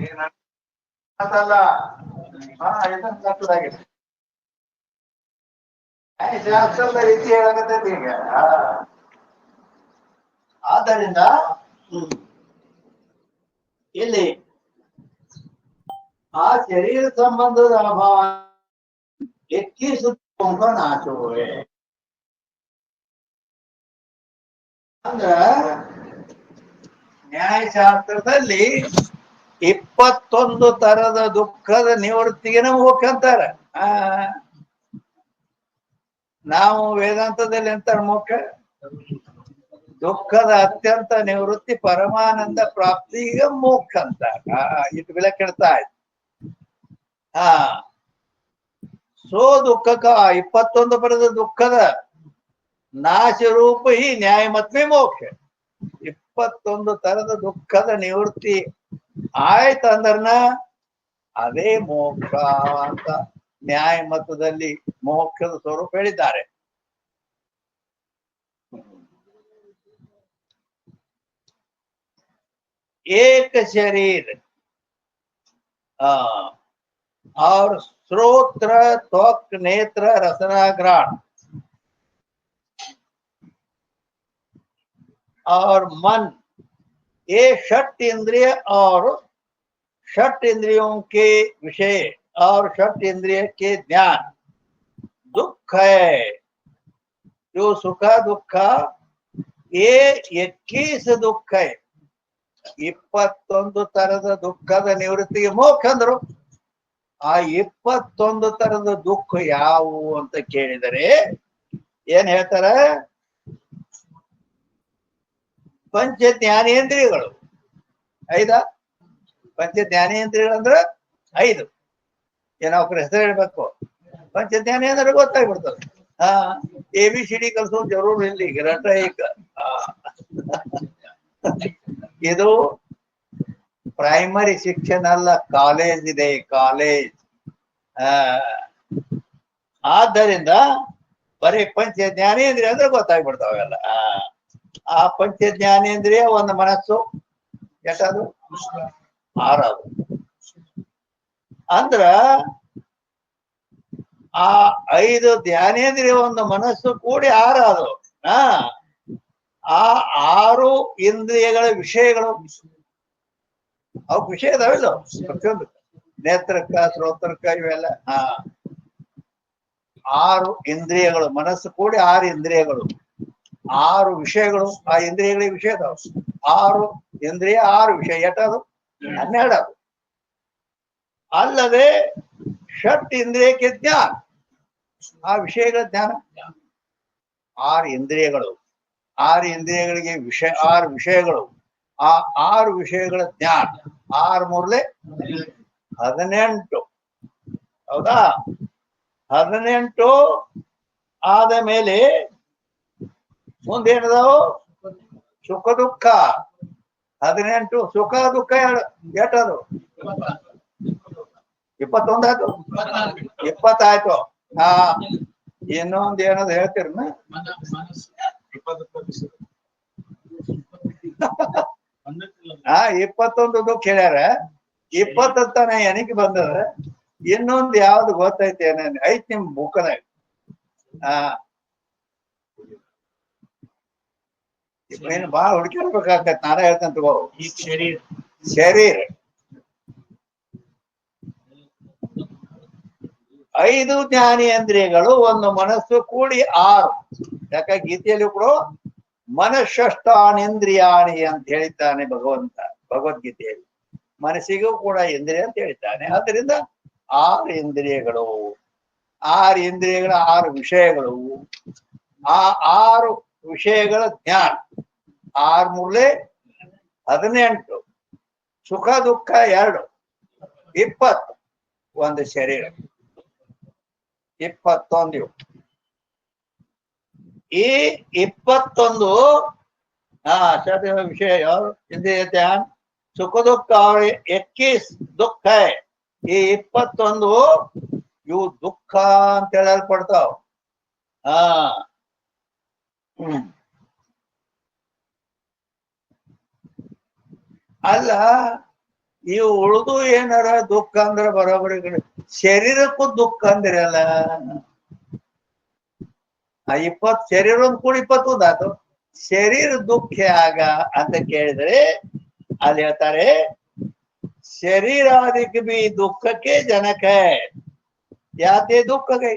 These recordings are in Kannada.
ಏನಲ್ಲ ಇದನ್ನಾಗಿದೆ ಶಾಸ್ತ್ರದ ರೀತಿ ಹೇಳಕತ್ತೈತಿ ಈಗ. ಆದ್ದರಿಂದ ಇಲ್ಲಿ ಆ ಶರೀರ ಸಂಬಂಧದ ಅಭಾವ ಎಕ್ಕಿಸುತ್ತ ನಾಶುವೆ ಅಂದ್ರ ನ್ಯಾಯಶಾಸ್ತ್ರದಲ್ಲಿ 21 ತರದ ದುಃಖದ ನಿವೃತ್ತಿಗೆ ಮೋಕ್ಷ ಅಂತಾರ. ನಾವು ವೇದಾಂತದಲ್ಲಿ ಅಂತಾರ ಮೋಕ್ಷ ದುಃಖದ ಅತ್ಯಂತ ನಿವೃತ್ತಿ ಪರಮಾನಂದ ಪ್ರಾಪ್ತಿಗೆ ಮೋಕ್ಷ ಅಂತ. ಇಟ್ಟು ಬೆಲೆ ಕೆಡ್ತಾ ಇತ್ತು. ಸೋ ದುಃಖಕ 21 ಪರದ ದುಃಖದ ನಾಶ ರೂಪ ಈ ನ್ಯಾಯ ಮತ್ವೇ ಮೋಕ್ಷ. 21 ತರದ ದುಃಖದ ನಿವೃತ್ತಿ ಆಯ್ತಂದ್ರನ ಅದೇ ಮೋಕ್ಷ ಅಂತ ನ್ಯಾಯ ಮತದಲ್ಲಿ ಮೋಕ್ಷದ ಸ್ವರೂಪ ಹೇಳಿದ್ದಾರೆ. एक शरीर और श्रोत्र त्वक नेत्र रसना घ्राण और मन, ये 6 इंद्रिय और 6 इंद्रियों के विषय और 6 इंद्रिय के ज्ञान दुख है. जो सुख दुख ये 21 दुख है. 21 ತರದ ದುಃಖದ ನಿವೃತ್ತಿಗೆ ಮೋಕ್ಷ ಅಂದ್ರು. ಆ 21 ತರದ ದುಃಖ ಯಾವುವು ಅಂತ ಕೇಳಿದರೆ ಏನ್ ಹೇಳ್ತಾರ? ಪಂಚ ಜ್ಞಾನೇಂದ್ರಿಯಗಳು 5. ಪಂಚ ಜ್ಞಾನೇಂದ್ರಿಯಗಳು ಅಂದ್ರೆ 5. ಏನೋ ಅವ್ರ ಹೆಸರು ಹೇಳ್ಬೇಕು. ಪಂಚ ಜ್ಞಾನೇಂದ್ರ ಗೊತ್ತಾಗ್ಬಿಡ್ತದೆ. ABCD ಕಲ್ಸೋ ಜರೂರ್ ಇಲ್ಲ ಈಗ ರಟ ಈಗ. ಇದು ಪ್ರೈಮರಿ ಶಿಕ್ಷಣ ಅಲ್ಲ, ಕಾಲೇಜ್ ಇದೆ, ಕಾಲೇಜ್. ಆದ್ದರಿಂದ ಬರೀ ಪಂಚ ಜ್ಞಾನೇಂದ್ರಿಯ ಅಂದ್ರೆ ಗೊತ್ತಾಗ್ಬಿಡ್ತಾವೆಲ್ಲ. ಆ ಪಂಚ ಜ್ಞಾನೇಂದ್ರಿಯ ಒಂದು ಮನಸ್ಸು ಎಷ್ಟದು? 6. ಅಂದ್ರ ಆ 5 ಜ್ಞಾನೇಂದ್ರಿಯ ಒಂದು ಮನಸ್ಸು ಕೂಡಿ 6 ಅದು. ಆ 6 ಇಂದ್ರಿಯಗಳ ವಿಷಯಗಳು ಅವು ವಿಷಯ ಅದಾವಿಲ್ಲ ಪ್ರತಿಯೊಂದು ನೇತ್ರಕ್ಕ ಶ್ರೋತ್ರಕ್ಕ ಇವೆಲ್ಲ 6 ಇಂದ್ರಿಯಗಳು ಮನಸ್ಸು ಕೂಡಿ 6 ಇಂದ್ರಿಯಗಳು 6 ವಿಷಯಗಳು. ಆ ಇಂದ್ರಿಯಗಳಿಗೆ ವಿಷಯ ಅದಾವ. 6 ಇಂದ್ರಿಯ 6 ವಿಷಯ ಎಷ್ಟದು? 12 ಅದು. ಅಲ್ಲದೆ 6 ಇಂದ್ರಿಯಕ್ಕೆ ಜ್ಞಾನ, ಆ ವಿಷಯಗಳ ಜ್ಞಾನ. 6 ಇಂದ್ರಿಯಗಳು, 6 ಇಂದ್ರಿಯಗಳಿಗೆ ವಿಷಯ 6 ವಿಷಯಗಳು, ಆ 6 ವಿಷಯಗಳ ಜ್ಞಾನ. 6 ಮೂರ್ಲೆ 18. ಹೌದಾ? 18 ಆದ ಮೇಲೆ ಮುಂದೇನದಾವು? ಸುಖ ದುಃಖ 18. ಸುಖ ದುಃಖ ಎಷ್ಟದು? 21 ಆಯ್ತು. 20 ಆಯ್ತು. ಇನ್ನೊಂದು ಏನದು ಹೇಳ್ತೀರ? 21 ದುಃಖ ಹೇಳ್ಯಾರ. 20 ತಾನೆ ಎನಿಕೆ ಬಂದದ. ಇನ್ನೊಂದು ಯಾವ್ದು ಗೊತ್ತೈತಿ ಏನೇನು ಐತಿ ನಿಮ್ ಬುಕ್ನಾಗ? ಏನು ಬಾಳ ಹುಡುಕಿರ್ಬೇಕಾಗ್ತೈತಿ. ನಾನೇ ಹೇಳ್ತೇನೆ ತಗೋ. ಶರೀರ 5 ಜ್ಞಾನೇಂದ್ರಿಯಗಳು ಒಂದು ಮನಸ್ಸು ಕೂಡಿ 6. ಯಾಕ ಗೀತೆಯಲ್ಲಿ ಕೂಡ ಮನಃಷ್ಟಾನೇಂದ್ರಿಯಾಣಿ ಅಂತ ಹೇಳಿದ್ದಾನೆ ಭಗವಂತ ಭಗವದ್ಗೀತೆಯಲ್ಲಿ. ಮನಸ್ಸಿಗೂ ಕೂಡ ಇಂದ್ರಿಯ ಅಂತ ಹೇಳಿದ್ದಾನೆ. ಆದ್ದರಿಂದ 6 ಇಂದ್ರಿಯಗಳು, 6 ಇಂದ್ರಿಯಗಳ 6 ವಿಷಯಗಳು, ಆ 6 ವಿಷಯಗಳ ಜ್ಞಾನ. 6 ಮೂರ್ಲೆ 18. ಸುಖ ದುಃಖ 2, 20. ಒಂದು ಶರೀರ 21. ಈ 21 ವಿಷಯ ಇಂದ್ರಿಯ ಧ್ಯಾನ ಸುಖ ದುಃಖ 21 ದುಃಖ. ಈ 21 ಇವು ದುಃಖ ಅಂತ ಹೇಳಲ್ಪಡ್ತಾವ. ಅಲ್ಲ, ಇವು ಉಳಿದು ಏನಾರ ದುಃಖ ಅಂದ್ರ ಬರೋಬರಿ ಶರೀರಕ್ಕೂ ದುಃಖ ಅಂದಿರಲ್ಲ. ಆ 20 ಶರೀರ ಒಂದು ಕೂಡ 20 ಆತು. ಶರೀರ ದುಃಖ ಆಗ ಅಂತ ಕೇಳಿದ್ರೆ ಅಲ್ಲಿ ಹೇಳ್ತಾರೆ ಶರೀರಾದಿಕ್ ಬಿ ದುಃಖಕ್ಕೆ ಜನಕ ಯಾತೆ ದುಃಖ ಕೈ.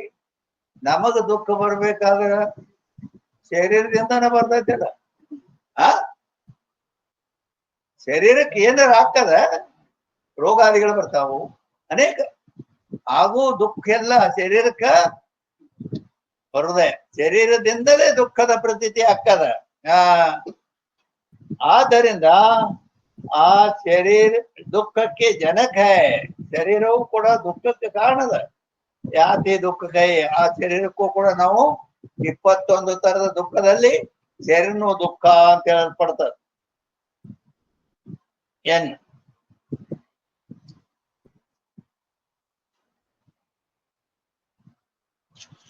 ನಮಗ ದುಃಖ ಬರ್ಬೇಕಾದ್ರ ಶರೀರದಿಂದನ ಬರ್ತೈತಲ್ಲ. ಆ ಶರೀರಕ್ಕೆ ಏನಾರ ಆಗ್ತದ, ರೋಗಾದಿಗಳು ಬರ್ತಾವು ಅನೇಕ. ಹಾಗೂ ದುಃಖ ಎಲ್ಲ ಶರೀರಕ್ಕ ಬರುದೆ, ಶರೀರದಿಂದಲೇ ದುಃಖದ ಪ್ರತೀತಿ ಆಗ್ತದ. ಆದ್ದರಿಂದ ಆ ಶರೀರ ದುಃಖಕ್ಕೆ ಜನಕ, ಶರೀರವು ಕೂಡ ದುಃಖಕ್ಕೆ ಕಾರಣದ. ಯಾತಿ ದುಃಖ ಕೈ, ಆ ಶರೀರಕ್ಕೂ ಕೂಡ ನಾವು 21 ತರದ ದುಃಖದಲ್ಲಿ ಶರೀರನು ದುಃಖ ಅಂತ ಹೇಳಲ್ಪಡ್ತದೆ. ಏನ್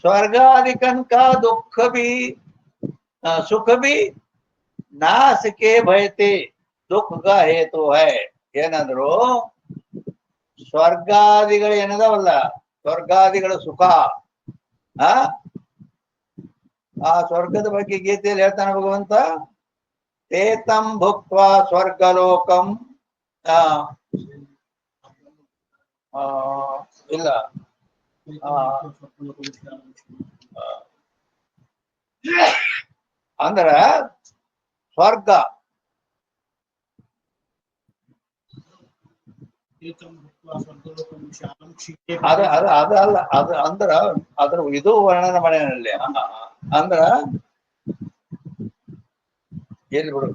स्वर्गादिकन का दुख भी सुख भी नाश के भयते दुख का हेतु है. ಏನಂದ್ರು ಸ್ವರ್ಗಾದಿಗಳು ಏನದವಲ್ಲ, ಸ್ವರ್ಗಾದಿಗಳ ಸುಖ. ಆ ಸ್ವರ್ಗದ ಬಗ್ಗೆ ಗೀತೆಯಲ್ಲಿ ಹೇಳ್ತಾನೆ ಭಗವಂತ, ತೇತಂ ಭುಕ್ತ್ವಾ ಸ್ವರ್ಗಲೋಕಂ ಇಲ್ಲ ಅಂದ್ರ ಸ್ವರ್ಗ ಅದ ಅದ ಅದ ಅಲ್ಲ, ಅದು ಅಂದ್ರ ಅದ್ರ ಇದು ವರ್ಣನೆ ಮಾಡ್ಯಾನಲ್ಲಿ. ಅಂದ್ರ ಎಲ್ಲಿ ಬಿಡು,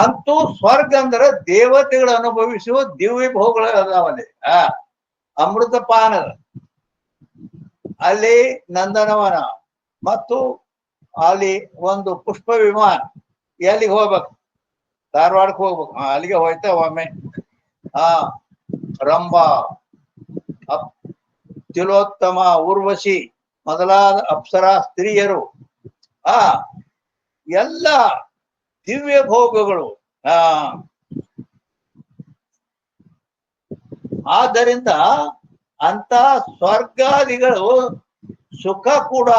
ಅಂತೂ ಸ್ವರ್ಗ ಅಂದ್ರ ದೇವತೆಗಳು ಅನುಭವಿಸುವ ದಿವ್ಯ ಭೋಗಗಳು ಅದಾವಲ್ಲಿ. ಅಮೃತ ಪಾನದ ಅಲ್ಲಿ ನಂದನವನ ಮತ್ತು ಅಲ್ಲಿ ಒಂದು ಪುಷ್ಪ ವಿಮಾನ. ಎಲ್ಲಿಗೆ ಹೋಗ್ಬೇಕು? ಧಾರವಾಡಕ್ಕೆ ಹೋಗ್ಬೇಕು. ಅಲ್ಲಿಗೆ ಹೋಯ್ತಾ ಒಮ್ಮೆ. ರಂಭಾ, ತಿಲೋತ್ತಮ, ಊರ್ವಶಿ ಮೊದಲಾದ ಅಪ್ಸರಾ ಸ್ತ್ರೀಯರು, ಎಲ್ಲ ದಿವ್ಯ ಭೋಗಗಳು. ಆದ್ದರಿಂದ ಅಂತ ಸ್ವರ್ಗಾದಿಗಳು ಸುಖ ಕೂಡ,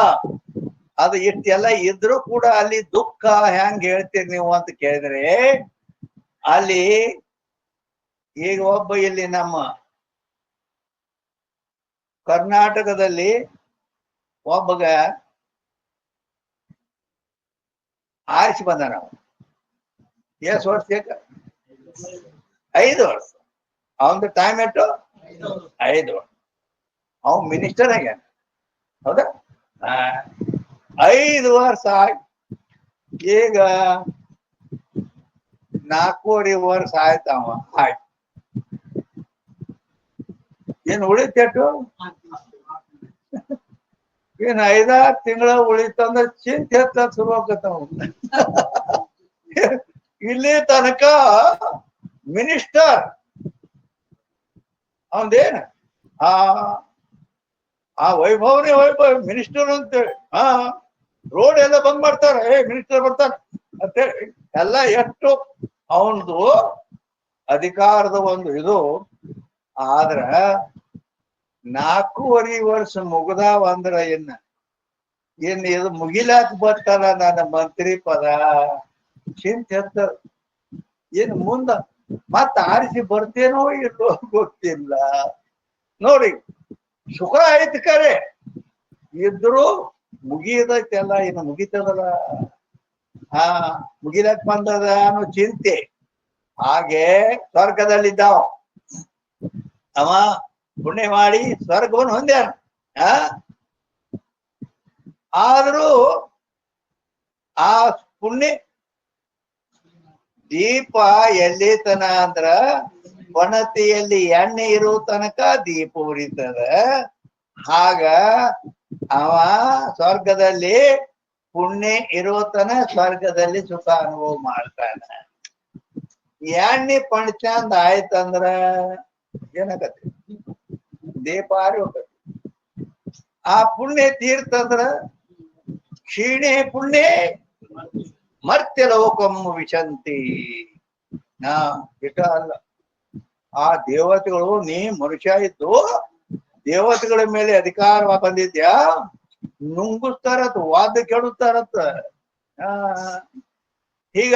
ಅದು ಇಷ್ಟೆಲ್ಲ ಇದ್ರೂ ಕೂಡ ಅಲ್ಲಿ ದುಃಖ ಹೆಂಗ್ ಹೇಳ್ತೀರಿ ನೀವು ಅಂತ ಕೇಳಿದ್ರೆ, ಅಲ್ಲಿ ಈಗ ಒಬ್ಬ ಇಲ್ಲಿ ನಮ್ಮ ಕರ್ನಾಟಕದಲ್ಲಿ ಒಬ್ಬಗ ಆರಿಸಿ ಬಂದ. ನಾವು ಎಷ್ಟು ವರ್ಷ? 5 ವರ್ಷ. ಅವನದು ಟೈಮ್ ಎಷ್ಟು? 5 ವರ್ಷ. ಅವನ್ ಮಿನಿಸ್ಟರ್ ಆಗ್ಯಾನ. ಹೌದಾ? 5 ವರ್ಷ ಆಯ್ತು. ಈಗ 4.5 ವರ್ಷ ಆಯ್ತವ. ಆಯ್ತು, ಏನ್ ಉಳಿತೆಟ್ಟು? ಏನ್ 5-6 ತಿಂಗಳ ಉಳಿತಂದ್ರ ಚಿಂತೆ ಹೆಚ್ಚ ಶುರು ಆಗತ್ತವ. ಇಲ್ಲಿ ತನಕ ಮಿನಿಸ್ಟರ್ ಅವಂದೇನ ಆ ವೈಭವನೇ ವೈಭವ, ಮಿನಿಸ್ಟರ್ ಅಂತೇಳಿ. ರೋಡ್ ಎಲ್ಲ ಬಂದ್ ಮಾಡ್ತಾರ, ಮಿನಿಸ್ಟರ್ ಬರ್ತಾರ ಅಂತೇಳಿ ಎಲ್ಲ. ಎಷ್ಟು ಅವನದು ಅಧಿಕಾರದ ಒಂದು ಇದು. ಆದ್ರ 4.5 ವರ್ಷ ಮುಗ್ದಾವ ಅಂದ್ರ ಇನ್ ಇದು ಮುಗಿಲಾಕ್ ಬರ್ತಾರ ನನ್ನ ಮಂತ್ರಿ ಪದ. ಚಿಂತೆ ಎತ್ತ. ಏನ್ ಮುಂದ ಮತ್ತ ಆರಿಸಿ ಬರ್ತೇನೋ ಇಲ್ಲೋ ಗೊತ್ತಿಲ್ಲ. ನೋಡಿ, ಸುಖ ಐತಿ ಕರೆ ಇದ್ರು ಮುಗಿಯದೈತೆಲ್ಲ. ಇನ್ನು ಮುಗಿತದಲ್ಲ, ಮುಗಿಲಕ್ ಬಂದದ ಅನ್ನೋ ಚಿಂತೆ. ಹಾಗೆ ಸ್ವರ್ಗದಲ್ಲಿದ್ದಾವ ಅವ ಪುಣ್ಯ ಮಾಡಿ ಸ್ವರ್ಗವನ್ನು ಹೊಂದ್ಯಾನ. ಆದ್ರೂ ಆ ಪುಣ್ಯ ದೀಪ ಎಲ್ಲಿ ತನ ಅಂದ್ರ ಬಣತಿಯಲ್ಲಿ ಎಣ್ಣೆ ಇರೋ ತನಕ ದೀಪ ಉರಿತದ. ಆಗ ಅವ ಸ್ವರ್ಗದಲ್ಲಿ ಪುಣ್ಯ ಇರೋತನ ಸ್ವರ್ಗದಲ್ಲಿ ಸುಖ ಅನುಭವ ಮಾಡ್ತಾನ. ಎಣ್ಣೆ ಪಂಚಂದ ಆಯ್ತಂದ್ರ ಏನಾಗತ್ತೆ? ದೀಪ ಆರಿ ಹೋಗತ್ತೆ. ಆ ಪುಣ್ಯ ತೀರ್ತಂದ್ರ ಕ್ಷೀಣೆ ಪುಣ್ಯ ಮರ್ತ್ಯ ಲೋಕಂ ವಿಶಂತಿ. ಇಟ ಅಲ್ಲ, ಆ ದೇವತೆಗಳು ನೀ ಮನುಷ್ಯ ಇದ್ದು ದೇವತೆಗಳ ಮೇಲೆ ಅಧಿಕಾರ ಬಂದಿದ್ಯಾ, ನುಂಗಿಸ್ತಾರತ್, ವಾದ ಕೆಡುತ್ತಾರತ್. ಹೀಗ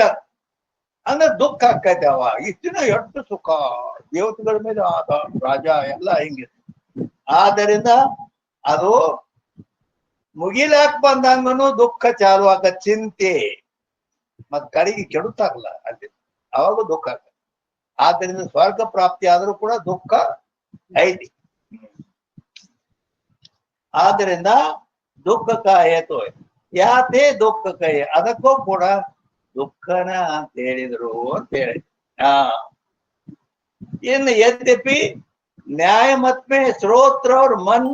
ಅಂದ್ರೆ ದುಃಖ ಆಕೈತೆ. ಅವ ಇಷ್ಟಿನ ಎಷ್ಟು ಸುಖ ದೇವತೆಗಳ ಮೇಲೆ ಆದ ರಾಜ ಎಲ್ಲ ಹಿಂಗೆ. ಆದ್ದರಿಂದ ಅದು ಮುಗಿಲಾಕ್ ಬಂದಂಗನು ದುಃಖ ಚಾಲು ಆಗ, ಚಿಂತೆ ಮತ್ ಕಡೆಗೆ ಕೆಡುತ್ತಾಗಲ್ಲ ಅಲ್ಲಿ, ಅವಾಗ ದುಃಖ ಆಗ. ಆದ್ದರಿಂದ ಸ್ವರ್ಗ ಪ್ರಾಪ್ತಿ ಆದ್ರೂ ಕೂಡ ದುಃಖ ಐತಿ. ಆದ್ದರಿಂದ ದುಃಖಕ ಹೇತು ಯಾತೆ ದುಃಖಕ, ಅದಕ್ಕೂ ಕೂಡ ದುಃಖನ ಅಂತ ಹೇಳಿದ್ರು ಅಂತ ಹೇಳಿ. ಇನ್ನು ಯದ್ಯಪಿ ನ್ಯಾಯ ಮತ್ಮೆ ಶ್ರೋತ್ರ ಅವ್ರ ಮನ್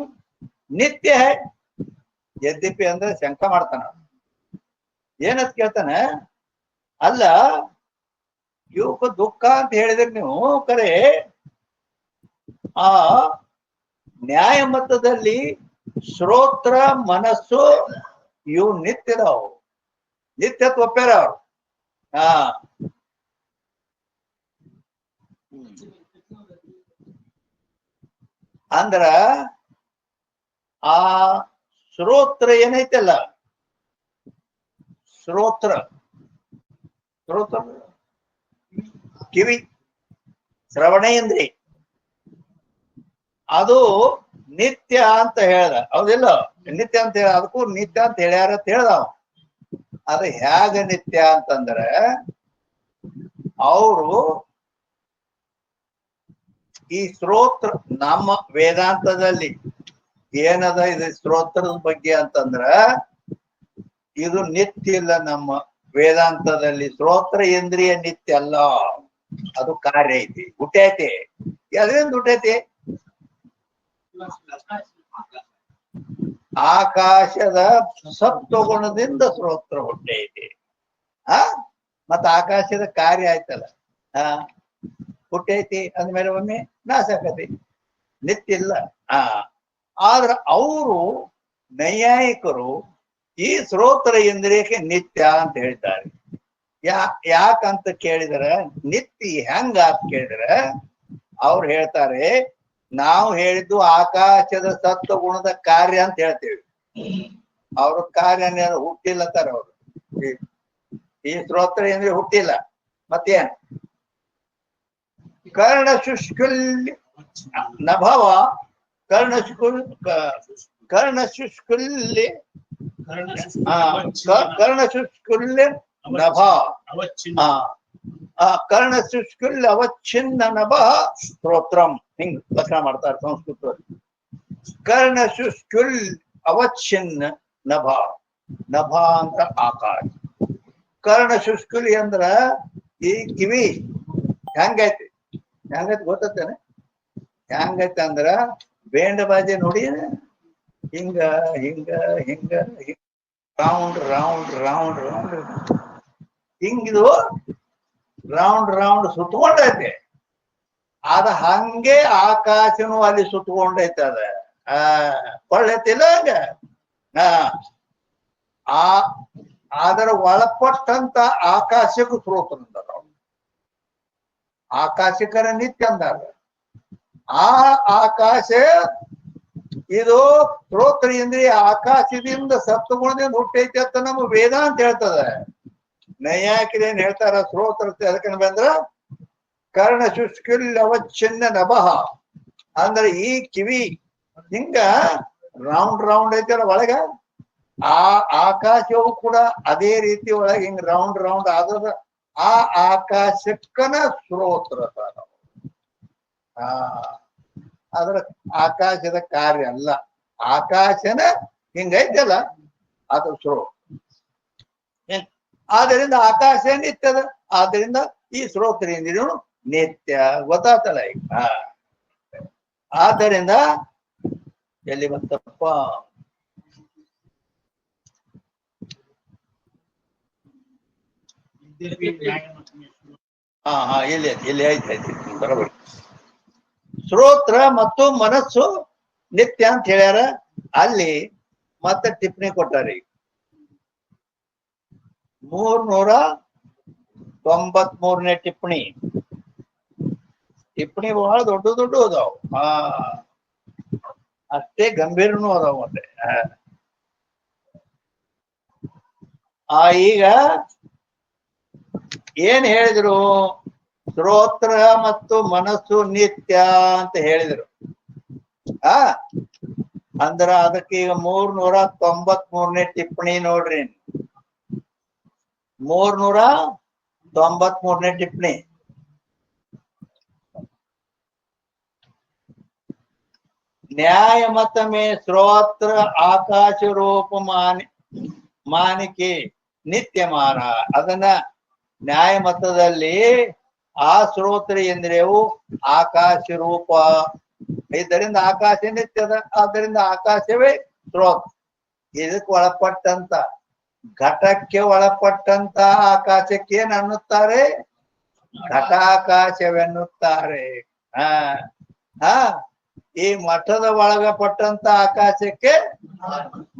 ನಿತ್ಯ ಹೈ. ಯದ್ಯಪಿ ಅಂದ್ರೆ ಶಂಕ ಮಾಡ್ತಾನ. ಏನಂತ ಕೇಳ್ತಾನೆ, ಅಲ್ಲ ಇವಕ್ಕ ದುಃಖ ಅಂತ ಹೇಳಿದ್ರೆ ನೀವು ಕರೆ ಆ ನ್ಯಾಯ ಮತದಲ್ಲಿ ಶ್ರೋತ್ರ ಮನಸ್ಸು ಇವು ನಿತ್ಯದವು, ನಿತ್ಯತ್ವ ಒಪ್ಪ್ಯಾರ ಅವ್ರು. ಅಂದ್ರ ಆ ಶ್ರೋತ್ರ ಏನೈತಲ್ಲ, ಶ್ರೋತ್ರ ಶ್ರೋತ್ರ ಕಿವಿ, ಶ್ರವಣೇಂದ್ರಿ, ಅದು ನಿತ್ಯ ಅಂತ ಹೇಳ್ದ. ಹೌದಿಲ್ಲ? ನಿತ್ಯ ಅಂತ ಹೇಳ, ಅದಕ್ಕೂ ನಿತ್ಯ ಅಂತ ಹೇಳ್ಯಾರ ಅಂತ ಹೇಳ್ದ. ಅದು ಹೇಗ ನಿತ್ಯ ಅಂತಂದ್ರೆ, ಅವರು ಈ ಶ್ರೋತ್ರ ನಮ್ಮ ವೇದಾಂತದಲ್ಲಿ ಏನದ ಇದು ಶ್ರೋತ್ರದ ಬಗ್ಗೆ ಅಂತಂದ್ರ, ಇದು ನಿತ್ಯ ಇಲ್ಲ. ನಮ್ಮ ವೇದಾಂತದಲ್ಲಿ ಶ್ರೋತ್ರ ಇಂದ್ರಿಯ ನಿತ್ಯ ಅಲ್ಲ, ಅದು ಕಾರ್ಯ ಐತಿ, ಹುಟ್ಟೈತಿ. ಅದರಿಂದ ಹುಟ್ಟೈತಿ? ಆಕಾಶದ ಸತ್ವಗುಣದಿಂದ ಶ್ರೋತ್ರ ಹುಟ್ಟೈತಿ. ಮತ್ತ ಆಕಾಶದ ಕಾರ್ಯ ಆಯ್ತಲ್ಲ, ಹುಟ್ಟೈತಿ ಅಂದ್ಮೇಲೆ ಒಮ್ಮೆ ನಾಶ ಆಕತಿ, ನಿತ್ಯ ಇಲ್ಲ. ಆದ್ರ ಅವರು ನೈಯಾಯಿಕರು ಈ ಶ್ರೋತ್ರ ಇಂದ್ರಿಯಕ್ಕೆ ನಿತ್ಯ ಅಂತ ಹೇಳ್ತಾರೆ. ಯಾಕಂತ ಕೇಳಿದ್ರ, ನಿತ್ಯ ಹೆಂಗ ಅಂತ ಕೇಳಿದ್ರ ಅವ್ರು ಹೇಳ್ತಾರೆ, ನಾವು ಹೇಳಿದ್ದು ಆಕಾಶದ ಸತ್ವ ಗುಣದ ಕಾರ್ಯ ಅಂತ ಹೇಳ್ತೀವಿ. ಅವ್ರ ಕಾರ್ಯ ಹುಟ್ಟಿಲ್ಲತ್ತಾರ ಅವರು. ಈ ಶ್ರೋತ್ರ ಇಂದ್ರಿಯ ಹುಟ್ಟಿಲ್ಲ. ಮತ್ತೇನ್? ಕರ್ಣ ಶುಷ್ಕುಲ್ಯ ನಭವ, ಕರ್ಣ ಶುಷ್ಕುಲ್ಯ ಕರ್ಣ ಶುಷ್ಕುಲ್ಯ ನಭ, ಕರ್ಣ ಶುಷ್ಕುಲ್ಯ ಅವಚ್ಛಿನ್ನ ನಭ ಶ್ರೋತ್ರಂ. ಹಿಂಗ್ ಲಕ್ಷಣ ಮಾಡ್ತಾರೆ ಸಂಸ್ಕೃತದಲ್ಲಿ. ಕರ್ಣ ಶುಷ್ಕುಲ್ ಅವಚ್ಛಿನ್ನ ನಭ, ನಭ ಅಂತ ಆಕಾಶ. ಕರ್ಣ ಶುಷ್ಕುಲಿ ಅಂದ್ರ ಈ ಕಿವಿ ಹೆಂಗೈತಿ, ಹೆಂಗೈತಿ ಗೊತ್ತೇನೆ? ಹೆಂಗೈತಿ ಅಂದ್ರ ಬೇಂಡ ಬಾಜೆ ನೋಡಿ, ಹಿಂಗ ಹಿಂಗ ಹಿಂಗ ರೌಂಡ್ ರೌಂಡ್ ರೌಂಡ್ ರೌಂಡ್ ಹಿಂಗಿದು ರೌಂಡ್ ರೌಂಡ್ ಸುತ್ತಕೊಂಡೈತೆ. ಅದ ಹಂಗೆ ಆಕಾಶನು ಅಲ್ಲಿ ಸುತ್ತಕೊಂಡೈತೆ. ಅದ ಕೊಳ್ಳೈತಿಲ್ಲ ಹಂಗ. ಅದರ ಒಳಪಟ್ಟಂತ ಆಕಾಶಕ್ಕೂ ಶ್ರೋತ್ರ ಅಂತಾರ. ಆಕಾಶಕರ ನಿತ್ಯ ಅಂದಾಗ ಆ ಆಕಾಶ ಇದು ಶ್ರೋತ್ರ ಇಂದ್ರಿಯ ಆಕಾಶದಿಂದ ಸಪ್ತಗುಣದಿಂದ ಹುಟ್ಟೈತಿ ಅಂತ ನಮ್ಮ ವೇದಾಂತ ಹೇಳ್ತದೆ. ನೈಯಾಯಿಕರೇನ್ ಹೇಳ್ತಾರ, ಶ್ರೋತ್ರ ಅದಕ್ಕೆ ಬಂದ್ರ ಕರ್ಣ ಶುಷ್ಕುಲ್ಯ ಅವಚ್ಛಿನ್ನ ನಭಃ ಅಂದ್ರೆ ಈ ಕಿವಿ ಹಿಂಗ ರೌಂಡ್ ರೌಂಡ್ ಐತಲ್ಲ ಒಳಗ, ಆ ಆಕಾಶವು ಕೂಡ ಅದೇ ರೀತಿ ಒಳಗೆ ಹಿಂಗ್ ರೌಂಡ್ ರೌಂಡ್ ಆದದ. ಆ ಆಕಾಶಕ್ಕನ ಶ್ರೋತ್ರ. ಅದ್ರ ಆಕಾಶದ ಕಾರ್ಯ ಅಲ್ಲ, ಆಕಾಶನ ಹಿಂಗೈತಲ್ಲ ಅದು ಶ್ರೋತ್ರ. ಆದ್ದರಿಂದ ಆಕಾಶ ನಿತ್ಯದ, ಆದ್ದರಿಂದ ಈ ಶ್ರೋತ್ರೇಂದ್ರಿಯನು ನಿತ್ಯ. ಗೊತ್ತಾತಲ್ಲ ಈಗ? ಆದ್ದರಿಂದ ಎಲ್ಲಿ ಬಂತಪ್ಪ? ಇಲ್ಲಿ ಇಲ್ಲಿ ಐತಿ ಬರೋಬರಿ. ಶ್ರೋತ್ರ ಮತ್ತು ಮನಸ್ಸು ನಿತ್ಯ ಅಂತ ಹೇಳ್ಯಾರ. ಅಲ್ಲಿ ಮತ್ತೆ ಟಿಪ್ಪಣಿ ಕೊಟ್ಟಾರಿ 393ನೇ ಟಿಪ್ಪಣಿ. ಟಿಪ್ಪಣಿ ಬಹಳ ದೊಡ್ಡ ದೊಡ್ಡ ಅದಾವ. ಅಷ್ಟೇ ಗಂಭೀರನು ಅದಾವ ಮತ್ತೆ. ಈಗ ಏನ್ ಹೇಳಿದ್ರು, ಶ್ರೋತ್ರ ಮತ್ತು ಮನಸ್ಸು ನಿತ್ಯ ಅಂತ ಹೇಳಿದ್ರು. ಅಂದ್ರ ಅದಕ್ಕೆ ಈಗ 393ನೇ ಟಿಪ್ಪಣಿ ನೋಡ್ರಿ. 393ನೇ ಟಿಪ್ಪಣಿ. न्याय मत में श्रोत्र आकाश रूप ಮಾನಿಕೆ ನಿತ್ಯಮಾನ. ಅದನ್ನ ನ್ಯಾಯ ಮತದಲ್ಲಿ ಆ ಶ್ರೋತ್ರ ಇಂದ್ರಿಯವು ಆಕಾಶ ರೂಪ, ಇದರಿಂದ ಆಕಾಶ ನಿತ್ಯದ, ಆದ್ದರಿಂದ ಆಕಾಶವೇ ಶ್ರೋತ್ರ. ಇದಕ್ಕೆ ಒಳಪಟ್ಟಂತ ಘಟಕ್ಕೆ ಒಳಪಟ್ಟಂತ ಆಕಾಶಕ್ಕೆ ಏನ್ ಅನ್ನುತ್ತಾರೆ? ಘಟಾಕಾಶವೆನ್ನುತ್ತಾರೆ. ಈ ಮಠದ ಒಳಗಪಟ್ಟಂತ ಆಕಾಶಕ್ಕೆ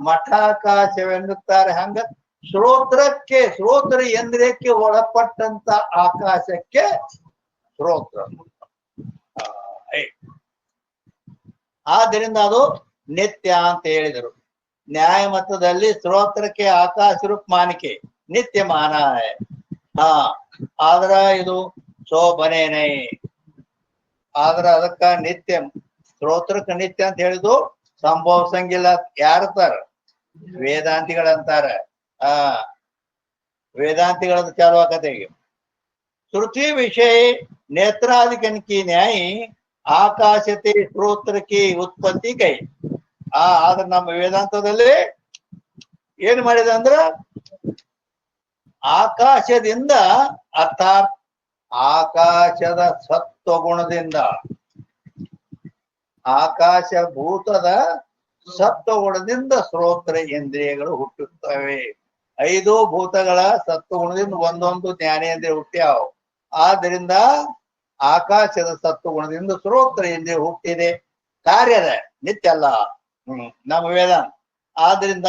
ಮಠಾಕಾಶವೆನ್ನುತ್ತಾರೆ. ಹಂಗ ಶ್ರೋತ್ರಕ್ಕೆ, ಶ್ರೋತ್ರ ಇಂದ್ರಿಯಕ್ಕೆ ಒಳಪಟ್ಟಂತ ಆಕಾಶಕ್ಕೆ ಶ್ರೋತ್ರ. ಆದ್ದರಿಂದ ಅದು ನಿತ್ಯ ಅಂತ ಹೇಳಿದರು. ನ್ಯಾಯ ಮತದಲ್ಲಿ ಶ್ರೋತ್ರಕ್ಕೆ ಆಕಾಶ ರೂಪ ಮಾನಿಕೆ ನಿತ್ಯ ಮಾನ. ಆದ್ರ ಇದು ಶೋಭನೇನೆ. ಆದ್ರ ಅದಕ್ಕ ನಿತ್ಯ, ಶ್ರೋತ್ರಕ್ಕೆ ನಿತ್ಯ ಅಂತ ಹೇಳಿದು ಸಂಭವಿಸಂಗಿಲ್ಲ. ಯಾರಂತಾರ? ವೇದಾಂತಿಗಳಂತಾರ. ವೇದಾಂತಿಗಳದ್ದು ಚಾಲು ಆಕತೆ. श्रुति विषय नेत्रादिकन की न्याय ಆಕಾಶತೆ ಶ್ರೋತ್ರಕ್ಕೆ ಉತ್ಪತ್ತಿ ಕೈ. ಆದ್ರೆ ನಮ್ಮ ವೇದಾಂತದಲ್ಲಿ ಏನ್ ಮಾಡಿದೆ ಅಂದ್ರ, ಆಕಾಶದಿಂದ ಅರ್ಥಾತ್ ಆಕಾಶದ ಸತ್ವಗುಣದಿಂದ, ಆಕಾಶಭೂತದ ಸತ್ವಗುಣದಿಂದ ಶ್ರೋತ್ರ ಇಂದ್ರಿಯಗಳು ಹುಟ್ಟುತ್ತವೆ. 5 ಭೂತಗಳ ಸತ್ವಗುಣದಿಂದ ಒಂದೊಂದು ಜ್ಞಾನೇಂದ್ರಿಯ ಹುಟ್ಟ್ಯಾವ. ಆದ್ದರಿಂದ ಆಕಾಶದ ಸತ್ವಗುಣದಿಂದ ಶ್ರೋತ್ರ ಇಂದ್ರಿಯ ಹುಟ್ಟಿದೆ. ಕಾರ್ಯದ ನಿತ್ಯ ಅಲ್ಲ ನಮ್ಮ ವೇದಾಂತ. ಆದ್ರಿಂದ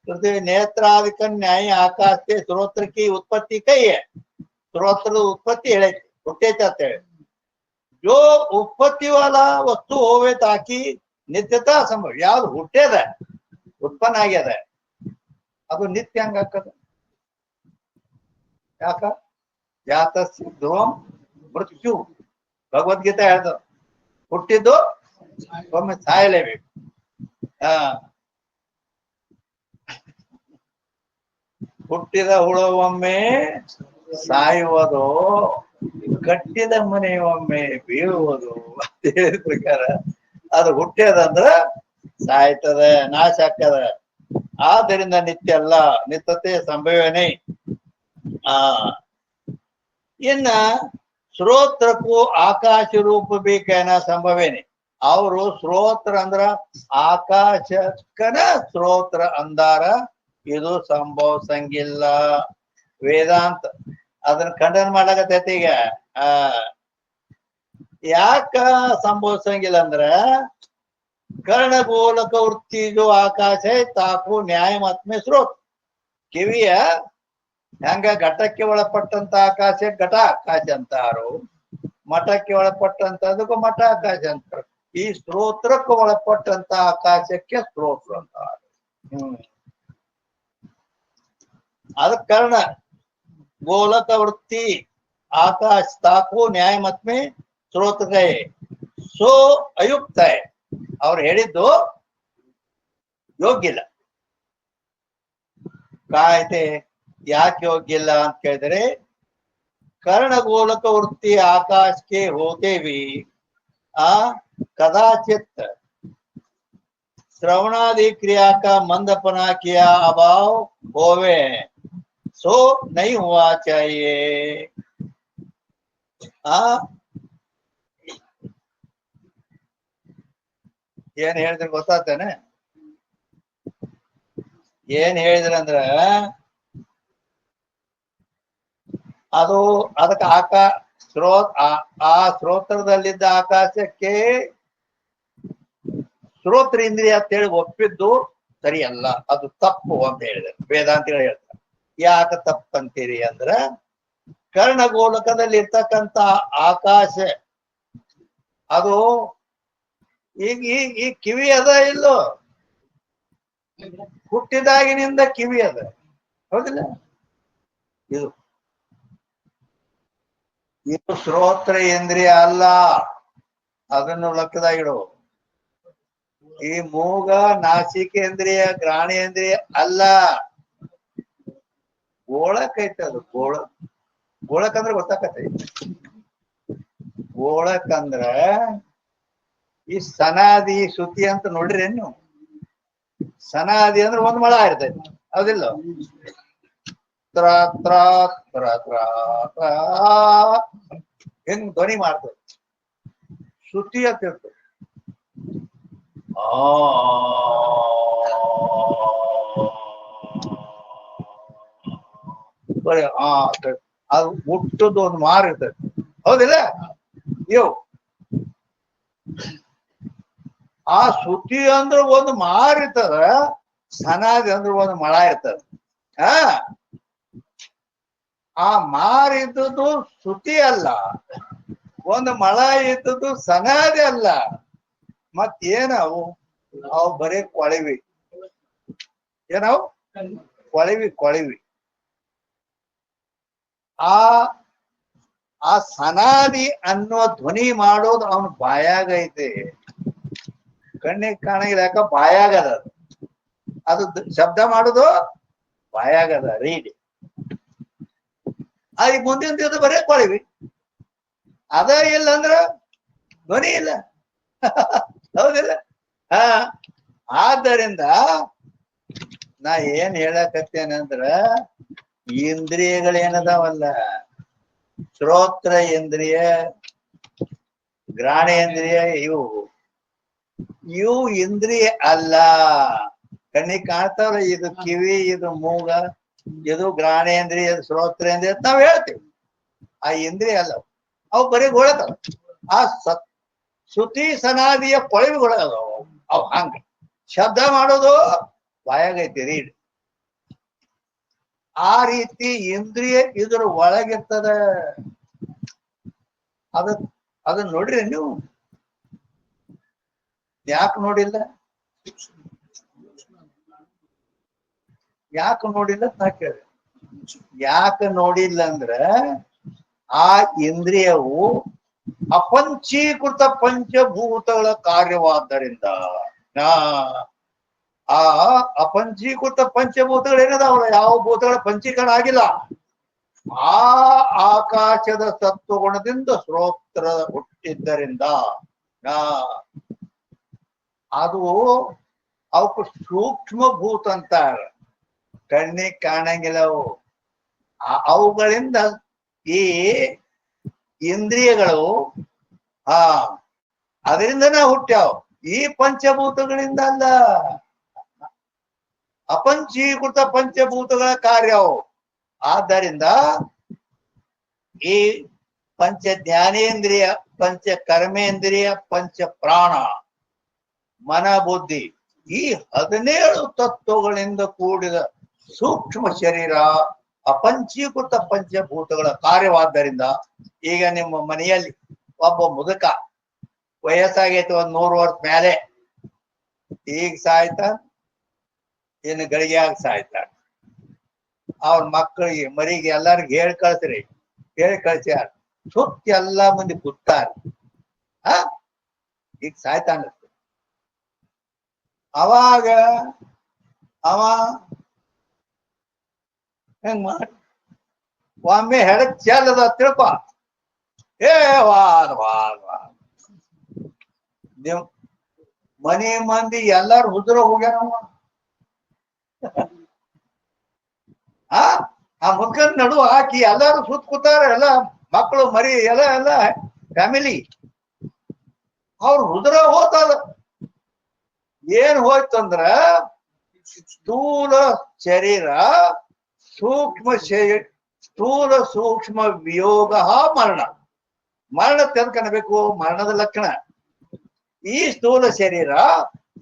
पृथ्वी नेत्रादिक न्याय आकाश के स्रोत्र की उत्पत्ति कही है। स्रोत्र उत्पत्ति है ಹುಟ್ಟೆ ಚಾತೆ जो उत्पत्ति वाला वस्तु होवे ताकि नित्यता संभव याद ಹುಟ್ಟೆದ ಉತ್ಪನ್ನ ಆಗ್ಯದ ಅದು ನಿತ್ಯ ಹಂಗ ಆಗ್ತದ ಯಾಕ ಜಾತಸ್ಯ ಧ್ರುವಂ ಮೃತ್ಯು ಭಗವದ್ಗೀತೆ ಹೇಳ್ದ ಹುಟ್ಟಿದ್ದು ಒಮ್ಮೆ ಸಾಯಲೇಬೇಕು ಹುಟ್ಟಿದ ಹುಳವೊಮ್ಮೆ ಸಾಯುವುದು ಕಟ್ಟಿದ ಮನೆಯೊಮ್ಮೆ ಬೀಳುವುದು ಅಂತ ಹೇಳಿದ ಪ್ರಕಾರ ಅದು ಹುಟ್ಟ್ಯದಂದ್ರ ಸಾಯ್ತದ ನಾಶ ಆಗ್ತದ ಆದ್ದರಿಂದ ನಿತ್ಯ ಅಲ್ಲ ನಿತ್ಯತೆ ಸಂಭವನೆ ಇನ್ನ ಶ್ರೋತ್ರಕ್ಕೂ ಆಕಾಶ ರೂಪ ಬೇಕೇನ ಸಂಭವೇನೆ ಅವರು ಶ್ರೋತ್ರ ಅಂದ್ರ ಆಕಾಶಕ್ಕನ ಶ್ರೋತ್ರ ಅಂದಾರ ಇದು ಸಂಭವಿಸಂಗಿಲ್ಲ ವೇದಾಂತ ಅದನ್ನ ಖಂಡನ ಮಾಡ್ಲಾಕತ್ತೈತಿ ಈಗ ಯಾಕ ಸಂಭವಿಸಂಗಿಲ್ಲ ಅಂದ್ರ कर्णगोलक वृत्ति जो आकाश है ताकू न्याय मत में स्रोत ಕಿವಿಯ ಹೆಂಗ ಘಟಕ್ಕೆ ಒಳಪಟ್ಟಂತ ಆಕಾಶ ಘಟ ಆಕಾಶ ಅಂತಾರು ಮಠಕ್ಕೆ ಒಳಪಟ್ಟಂತದಕ್ಕೂ ಮಠ ಆಕಾಶ ಅಂತಾರ ಈ ಸ್ತೋತ್ರಕ್ಕೆ ಒಳಪಟ್ಟಂತ ಆಕಾಶಕ್ಕೆ ಸ್ತೋತ್ರ ಅಂತಾರು ಅದಕ್ಕೆ ಕಾರಣ गोलक वृत्ति आकाश ताकू न्याय मत में स्रोत गए सो अयुक्त है ಅವ್ರು ಹೇಳಿದ್ದು ಯೋಗ್ಯ ಇಲ್ಲ ಕಾಯ್ದೆ ಯಾಕೆ ಯೋಗ್ಯ ಇಲ್ಲ ಅಂತ ಕೇಳಿದ್ರೆ कर्णगोलक वृत्ति आकाश के होते भी कदाचित श्रवणादि क्रिया का मंदपना किया अभाव होवे सो नहीं हुआ चाहिए ಏನ್ ಹೇಳಿದ್ರೆ ಗೊತ್ತಾಗ್ತಾನೆ ಏನ್ ಹೇಳಿದ್ರಂದ್ರ ಅದು ಅದಕ್ಕೆ ಶ್ರೋತ್ರದಲ್ಲಿದ್ದ ಆಕಾಶಕ್ಕೆ ಶ್ರೋತ್ರ ಇಂದ್ರಿಯ ಅಂತೇಳಿ ಒಪ್ಪಿದ್ದು ಸರಿಯಲ್ಲ ಅದು ತಪ್ಪು ಅಂತ ಹೇಳಿದ್ರು ವೇದಾಂತಿಗಳು ಹೇಳ್ತಾರೆ ಯಾಕೆ ತಪ್ಪಂತೀರಿ ಅಂದ್ರ ಕರ್ಣಗೋಲಕದಲ್ಲಿ ಇರ್ತಕ್ಕಂತ ಆಕಾಶ ಅದು ಈಗ ಕಿವಿ ಅದ ಇಲ್ಲೋ, ಹುಟ್ಟಿದಾಗಿನಿಂದ ಕಿವಿ ಅದ, ಹೌದಿಲ್ಲ? ಇದು ಇದು ಶ್ರೋತ್ರೇಂದ್ರಿಯ ಅಲ್ಲ, ಅದನ್ನು ಲೆಕ್ಕದಾಗಿಡು. ಈ ಮೂಗ ನಾಸಿಕೇಂದ್ರಿಯ ಘ್ರಾಣೇಂದ್ರಿಯ ಅಲ್ಲ, ಗೋಳಕ್ ಐತೆ ಅದು. ಗೋಳಕ್ ಅಂದ್ರೆ ಗೊತ್ತಾಕತ್ತೆ. ಗೋಳಕ್ ಅಂದ್ರ ಈ ಸನಾದಿ ಶ್ರುತಿ ಅಂತ ನೋಡ್ರಿ ನೀವು. ಸನಾದಿ ಅಂದ್ರೆ ಒಂದ್ ಮಳ ಇರ್ತೈತಿ, ಹೌದಿಲ್ಲ? ಹೆಂಗ್ ಧ್ವನಿ ಮಾಡ್ತದೆ, ಶ್ರುತಿ ಅಂತ ಇರ್ತದೆ. ಬರೀ ಅದು ಹುಟ್ಟದ್ದು ಒಂದು ಮಾರು ಇರ್ತದೆ, ಹೌದಿಲ್ಲ? ಇವು ಆ ಶ್ರುತಿ ಅಂದ್ರೆ ಒಂದು ಮಾರು ಇರ್ತದ, ಸನಾದಿ ಅಂದ್ರೆ ಒಂದು ಮಳ ಇರ್ತದ. ಆ ಮಾರು ಇದ್ದದ್ದು ಶ್ರುತಿ ಅಲ್ಲ, ಒಂದು ಮಳ ಇದ್ದದ್ದು ಸನಾದಿ ಅಲ್ಲ. ಮತ್ತೇನವು? ಅವು ಬರೀ ಕೊಳವಿ. ಏನವು? ಕೊಳವಿ. ಆ ಸನಾದಿ ಅನ್ನೋ ಧ್ವನಿ ಮಾಡೋದು ಅವನ ಬಾಯಾಗೈತೆ, ಕಣ್ಣಿಗೆ ಕಾಣಂಗಿಲ್ಲ. ಯಾಕ? ಬಾಯಾಗದ ಅದು ಶಬ್ದ ಮಾಡುದು, ಬಾಯಾಗದ ರೀಡಿ. ಅದು ಮುಂದಿನ ದಿವಸ ಬರೀ ಕೊಳವಿ. ಅದ ಇಲ್ಲ ಅಂದ್ರ ಧ್ವನಿ ಇಲ್ಲ, ಹೌದಿಲ್ಲ? ಆದ್ದರಿಂದ ನಾ ಏನ್ ಹೇಳಕತ್ತೇನೆ ಅಂದ್ರ, ಇಂದ್ರಿಯಗಳೇನದಾವಲ್ಲ, ಶ್ರೋತ್ರ ಇಂದ್ರಿಯ, ಘ್ರಾಣೇಂದ್ರಿಯ, ಇವು ಇಂದ್ರಿಯ ಅಲ್ಲ. ಕಣ್ಣಿಗೆ ಕಾಣ್ತಾವ್ರ, ಇದು ಕಿವಿ, ಇದು ಮೂಗ, ಇದು ಘ್ರಾಣೇಂದ್ರಿಯ, ಶ್ರೋತ್ರೇಂದ್ರಿಯ ನಾವ್ ಹೇಳ್ತೀವಿ. ಆ ಇಂದ್ರಿಯ ಅಲ್ಲ, ಅವು ಬರೀ ಗೋಳತಾವ. ಆ ಶ್ರುತಿ ಸನಾದಿಯ ಕೊಳವಿಗೊಳಗದವು. ಅವು ಹಂಗ ಶಬ್ದ ಮಾಡೋದು ಬಾಯಾಗೈತಿ, ರೀಡ್. ಆ ರೀತಿ ಇಂದ್ರಿಯ ಇದ್ರ ಒಳಗಿರ್ತದ. ಅದನ್ನ ನೋಡ್ರಿ ನೀವು. ಯಾಕೆ ನೋಡಿಲ್ಲ? ನಾ ಕೇಳಿ. ಯಾಕೆ ನೋಡಿಲ್ಲ ಅಂದ್ರ, ಆ ಇಂದ್ರಿಯವು ಅಪಂಚೀಕೃತ ಪಂಚಭೂತಗಳ ಕಾರ್ಯವಾದ್ದರಿಂದ. ಆ ಅಪಂಚೀಕೃತ ಪಂಚಭೂತಗಳು ಏನದಾವಲ್ಲ, ಯಾವ ಭೂತಗಳ ಪಂಚೀಕರಣ ಆಗಿಲ್ಲ, ಆ ಆಕಾಶದ ಸತ್ವಗುಣದಿಂದ ಶ್ರೋತ್ರ ಹುಟ್ಟಿದ್ದರಿಂದ ಅದು ಅವಕ್ಕೆ ಸೂಕ್ಷ್ಮ ಭೂತ ಅಂತಾರ. ಕಣ್ಣಿಗೆ ಕಾಣಂಗಿಲ್ಲ ಅವು. ಅವುಗಳಿಂದ ಈ ಇಂದ್ರಿಯಗಳು ಅದರಿಂದನೇ ಹುಟ್ಟ್ಯಾವ, ಈ ಪಂಚಭೂತಗಳಿಂದ ಅಲ್ಲ. ಅಪಂಚೀಕೃತ ಪಂಚಭೂತಗಳ ಕಾರ್ಯವು. ಆದ್ದರಿಂದ ಈ ಪಂಚ ಜ್ಞಾನೇಂದ್ರಿಯ, ಪಂಚ ಕರ್ಮೇಂದ್ರಿಯ, ಪಂಚ ಪ್ರಾಣ, ಮನ, ಬುದ್ಧಿ, ಈ 17 ತತ್ವಗಳಿಂದ ಕೂಡಿದ ಸೂಕ್ಷ್ಮ ಶರೀರ ಅಪಂಚೀಕೃತ ಪಂಚಭೂತಗಳ ಕಾರ್ಯವಾದ್ದರಿಂದ. ಈಗ ನಿಮ್ಮ ಮನೆಯಲ್ಲಿ ಒಬ್ಬ ಮುದುಕ, ವಯಸ್ಸಾಗೈತಿ, 100 ವರ್ಷ ಮೇಲೆ, ಈಗ ಸಾಯ್ತ, ಇನ್ನು ಗಳಿಗೆಯಾಗ ಸಾಯ್ತಾರ. ಅವ್ರ ಮಕ್ಕಳಿಗೆ, ಮರಿಗೆ, ಎಲ್ಲಾರ್ಗ ಹೇಳಿ ಕಳ್ಸ್ಯಾರ. ಸುತ್ತ ಎಲ್ಲಾ ಮಂದಿ ಕೂತಾರ. ಈಗ ಸಾಯ್ತಾನ. ಅವಾಗ ಅವ ಹೆಂಗ್ ಮಾಡಿ, ಒಮ್ಮೆ ಹೆಡಕ್ ಚೆಲ್ಲದ ತಿಳ್ಕೊ, ನೀವು ಮನೆ ಮಂದಿ ಎಲ್ಲಾರು ಹುದ್ರ ಹೋಗ್ಯಾನವ. ಆ ಮುಖದ ನಡು ಹಾಕಿ ಎಲ್ಲಾರು ಸುತ್ತ ಕೂತಾರ, ಎಲ್ಲ ಮಕ್ಕಳು, ಮರಿ, ಎಲ್ಲ ಫ್ಯಾಮಿಲಿ. ಅವ್ರ ಹುದ್ರ ಹೋತದ. ಏನ್ ಹೋಯ್ತಂದ್ರ, ಸ್ಥೂಲ ಶರೀರ ಸ್ಥೂಲ ಸೂಕ್ಷ್ಮ ವಿಯೋಗ ಮರಣ ತೆಗೆದುಕೊಳ್ಳಬೇಕು. ಮರಣದ ಲಕ್ಷಣ ಈ ಸ್ಥೂಲ ಶರೀರ.